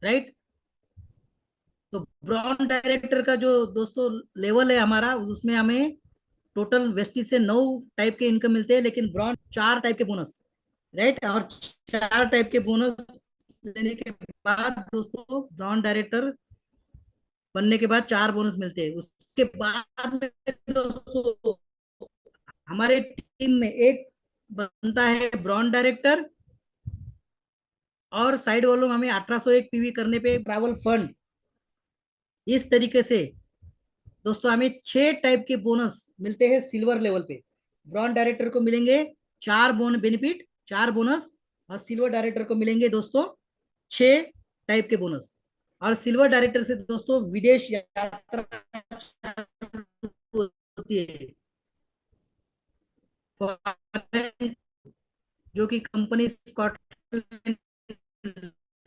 राइट। तो ब्रॉन्ज डायरेक्टर का जो दोस्तों लेवल है हमारा, उसमें हमें टोटल वेस्टिज से 9 टाइप के इनकम मिलते हैं, लेकिन ब्रॉन्ज 4 टाइप के बोनस, राइट। और 4 टाइप के बोनस लेने के बाद दोस्तों ब्रॉन्ज डायरेक्टर बनने के बाद 4 बोनस मिलते हैं। उसके बाद में दोस्तों हमारे टीम में एक बनता है ब्रॉन्ज डायरेक्टर, और साइड वॉल्यूम हमें 1801 पीवी करने पे ट्रैवल फंड। इस तरीके से दोस्तों हमें 6 टाइप के बोनस मिलते हैं सिल्वर लेवल पे। ब्रॉन्ज डायरेक्टर को मिलेंगे 4 बेनिफिट, 4 बोनस। और सिल्वर डायरेक्टर को मिलेंगे दोस्तों 6 टाइप के बोनस। और सिल्वर डायरेक्टर से दोस्तों विदेश यात्रा होती है, फॉरेन, जो कि कंपनी स्कॉटलैंड,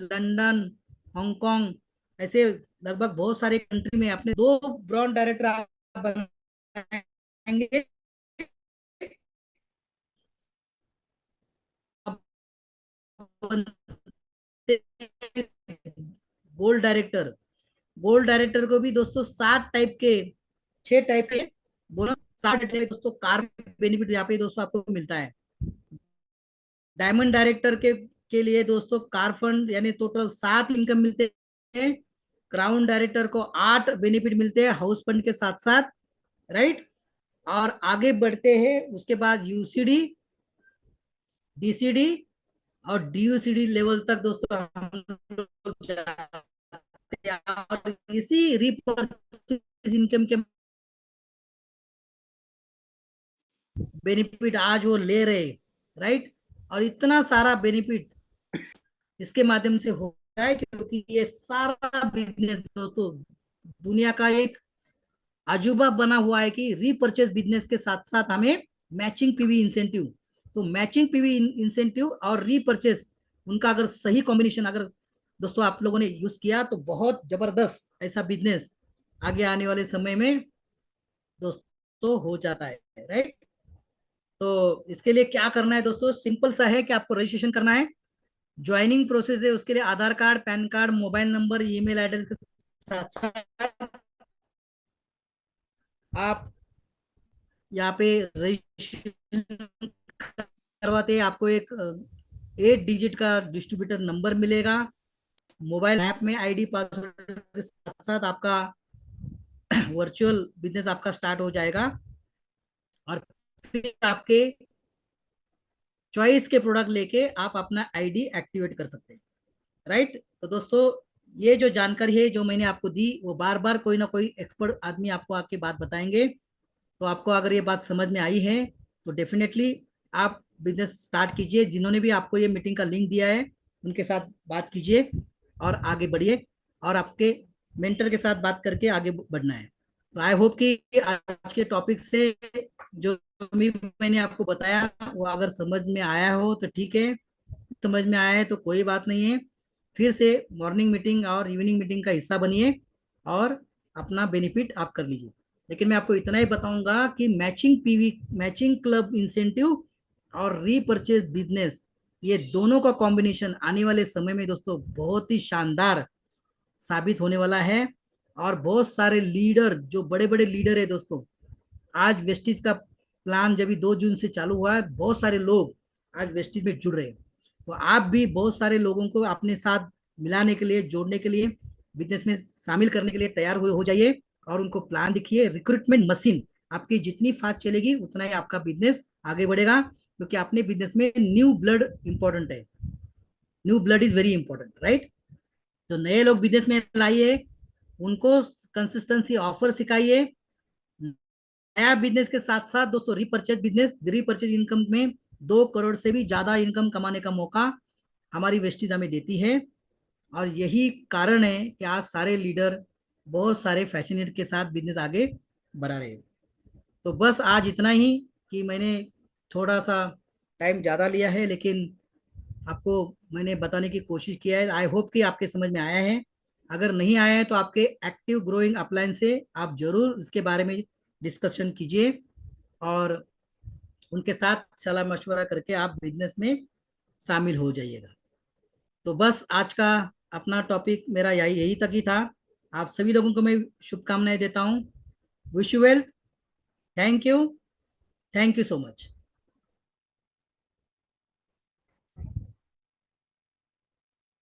लंदन, हांगकांग, ऐसे लगभग बहुत सारे कंट्री में अपने 2 ब्रॉन्ज डायरेक्टर बनाएंगे। गोल्ड डायरेक्टर, गोल्ड डायरेक्टर को भी दोस्तों 7 टाइप के, 6 टाइप के बोनस, 60 टाइप दोस्तों कार बेनिफिट यहाँ पे दोस्तों आपको मिलता है। डायमंड डायरेक्टर के लिए दोस्तों कार फंड यानी टोटल 7 इनकम मिलते हैं। क्राउन डायरेक्टर को 8 बेनिफिट मिलते हैं हाउस फंड के साथ साथ, राइट। और आगे बढ़ते हैं उसके बाद यूसीडी, डीसीडी और डीयूसीडी लेवल तक दोस्तों हम लोग जाते हैं। और इसी रिपर्चेज इनकम के बेनिफिट आज वो ले रहे, राइट। और इतना सारा बेनिफिट इसके माध्यम से हो रहा है क्योंकि ये सारा बिजनेस दोस्तों दुनिया का एक अजूबा बना हुआ है कि रीपर्चेस बिजनेस के साथ साथ हमें मैचिंग पीवी इंसेंटिव, तो मैचिंग पीवी इंसेंटिव और रीपर्चेस, उनका अगर सही कॉम्बिनेशन अगर दोस्तों आप लोगों ने यूज किया तो बहुत जबरदस्त ऐसा बिजनेस आगे आने वाले समय में दोस्तों हो जाता है, राइट। तो इसके लिए क्या करना है दोस्तों, सिंपल सा है कि आपको रजिस्ट्रेशन करना है। ज्वाइनिंग प्रोसेस है, उसके लिए Aadhaar card, PAN card, mobile number, email address के साथ साथ आप यहाँ पे रजिस्ट्रेशन करवाते आपको एक 8 डिजिट का डिस्ट्रीब्यूटर नंबर मिलेगा। मोबाइल ऐप में आईडी पासवर्ड के साथ साथ आपका वर्चुअल बिजनेस आपका स्टार्ट हो जाएगा और फिर आपके चॉइस के प्रोडक्ट लेके आप अपना आईडी एक्टिवेट कर सकते हैं, राइट। तो दोस्तों ये जो जानकारी है जो मैंने आपको दी वो बार बार कोई ना कोई एक्सपर्ट आदमी आपको आके बात बताएंगे। तो आपको अगर ये बात समझ में आई है तो डेफिनेटली आप बिजनेस स्टार्ट कीजिए। जिन्होंने भी आपको ये मीटिंग का लिंक दिया है उनके साथ बात कीजिए और आगे बढ़िए और आपके मेंटर के साथ बात करके आगे बढ़ना है। तो आई होप कि आज के टॉपिक से जो भी मैंने आपको बताया वो अगर समझ में आया हो तो ठीक है, समझ में आया है तो कोई बात नहीं है। फिर से मॉर्निंग मीटिंग और इवनिंग मीटिंग का हिस्सा बनिए और अपना बेनिफिट आप कर लीजिए। लेकिन मैं आपको इतना ही बताऊंगा कि matching PV, matching club incentive और रीपर्चेज बिजनेस, ये दोनों का कॉम्बिनेशन आने वाले समय में दोस्तों बहुत ही शानदार साबित होने वाला है। और बहुत सारे लीडर जो बड़े बड़े लीडर है दोस्तों, आज वेस्टिज का प्लान जब 2 जून से चालू हुआ है, बहुत सारे लोग आज वेस्टिज में जुड़ रहे हैं। तो आप भी बहुत सारे लोगों को अपने साथ मिलाने के लिए, जोड़ने के लिए, बिजनेस में शामिल करने के लिए तैयार हो जाइए और उनको प्लान दिखिए। रिक्रूटमेंट मशीन आपकी जितनी फास्ट चलेगी उतना ही आपका बिजनेस आगे बढ़ेगा, क्योंकि अपने बिजनेस में न्यू ब्लड इंपॉर्टेंट है। New blood is very important, right. तो नए लोग बिजनेस में लाइए, उनको कंसिस्टेंसी ऑफर सिखाइए। नया बिजनेस के साथ साथ दोस्तों रीपरचेज बिजनेस, रीपरचेज इनकम में 2 करोड़ से भी ज्यादा इनकम कमाने का मौका हमारी वेस्टीज हमें देती है। और यही कारण है कि आज सारे लीडर बहुत सारे फैसिनेट के साथ बिजनेस आगे बढ़ा रहे हैं। तो बस आज इतना ही कि मैंने थोड़ा सा टाइम ज़्यादा लिया है, लेकिन आपको मैंने बताने की कोशिश किया है। आई होप कि आपके समझ में आया है। अगर नहीं आया है तो आपके एक्टिव ग्रोइंग अपलाइन से आप जरूर इसके बारे में डिस्कशन कीजिए और उनके साथ सलाह मशवरा करके आप बिजनेस में शामिल हो जाइएगा। तो बस आज का अपना टॉपिक मेरा यही यही तक ही था। आप सभी लोगों को मैं शुभकामनाएं देता हूँ। Wish you well. Thank you, thank you so much.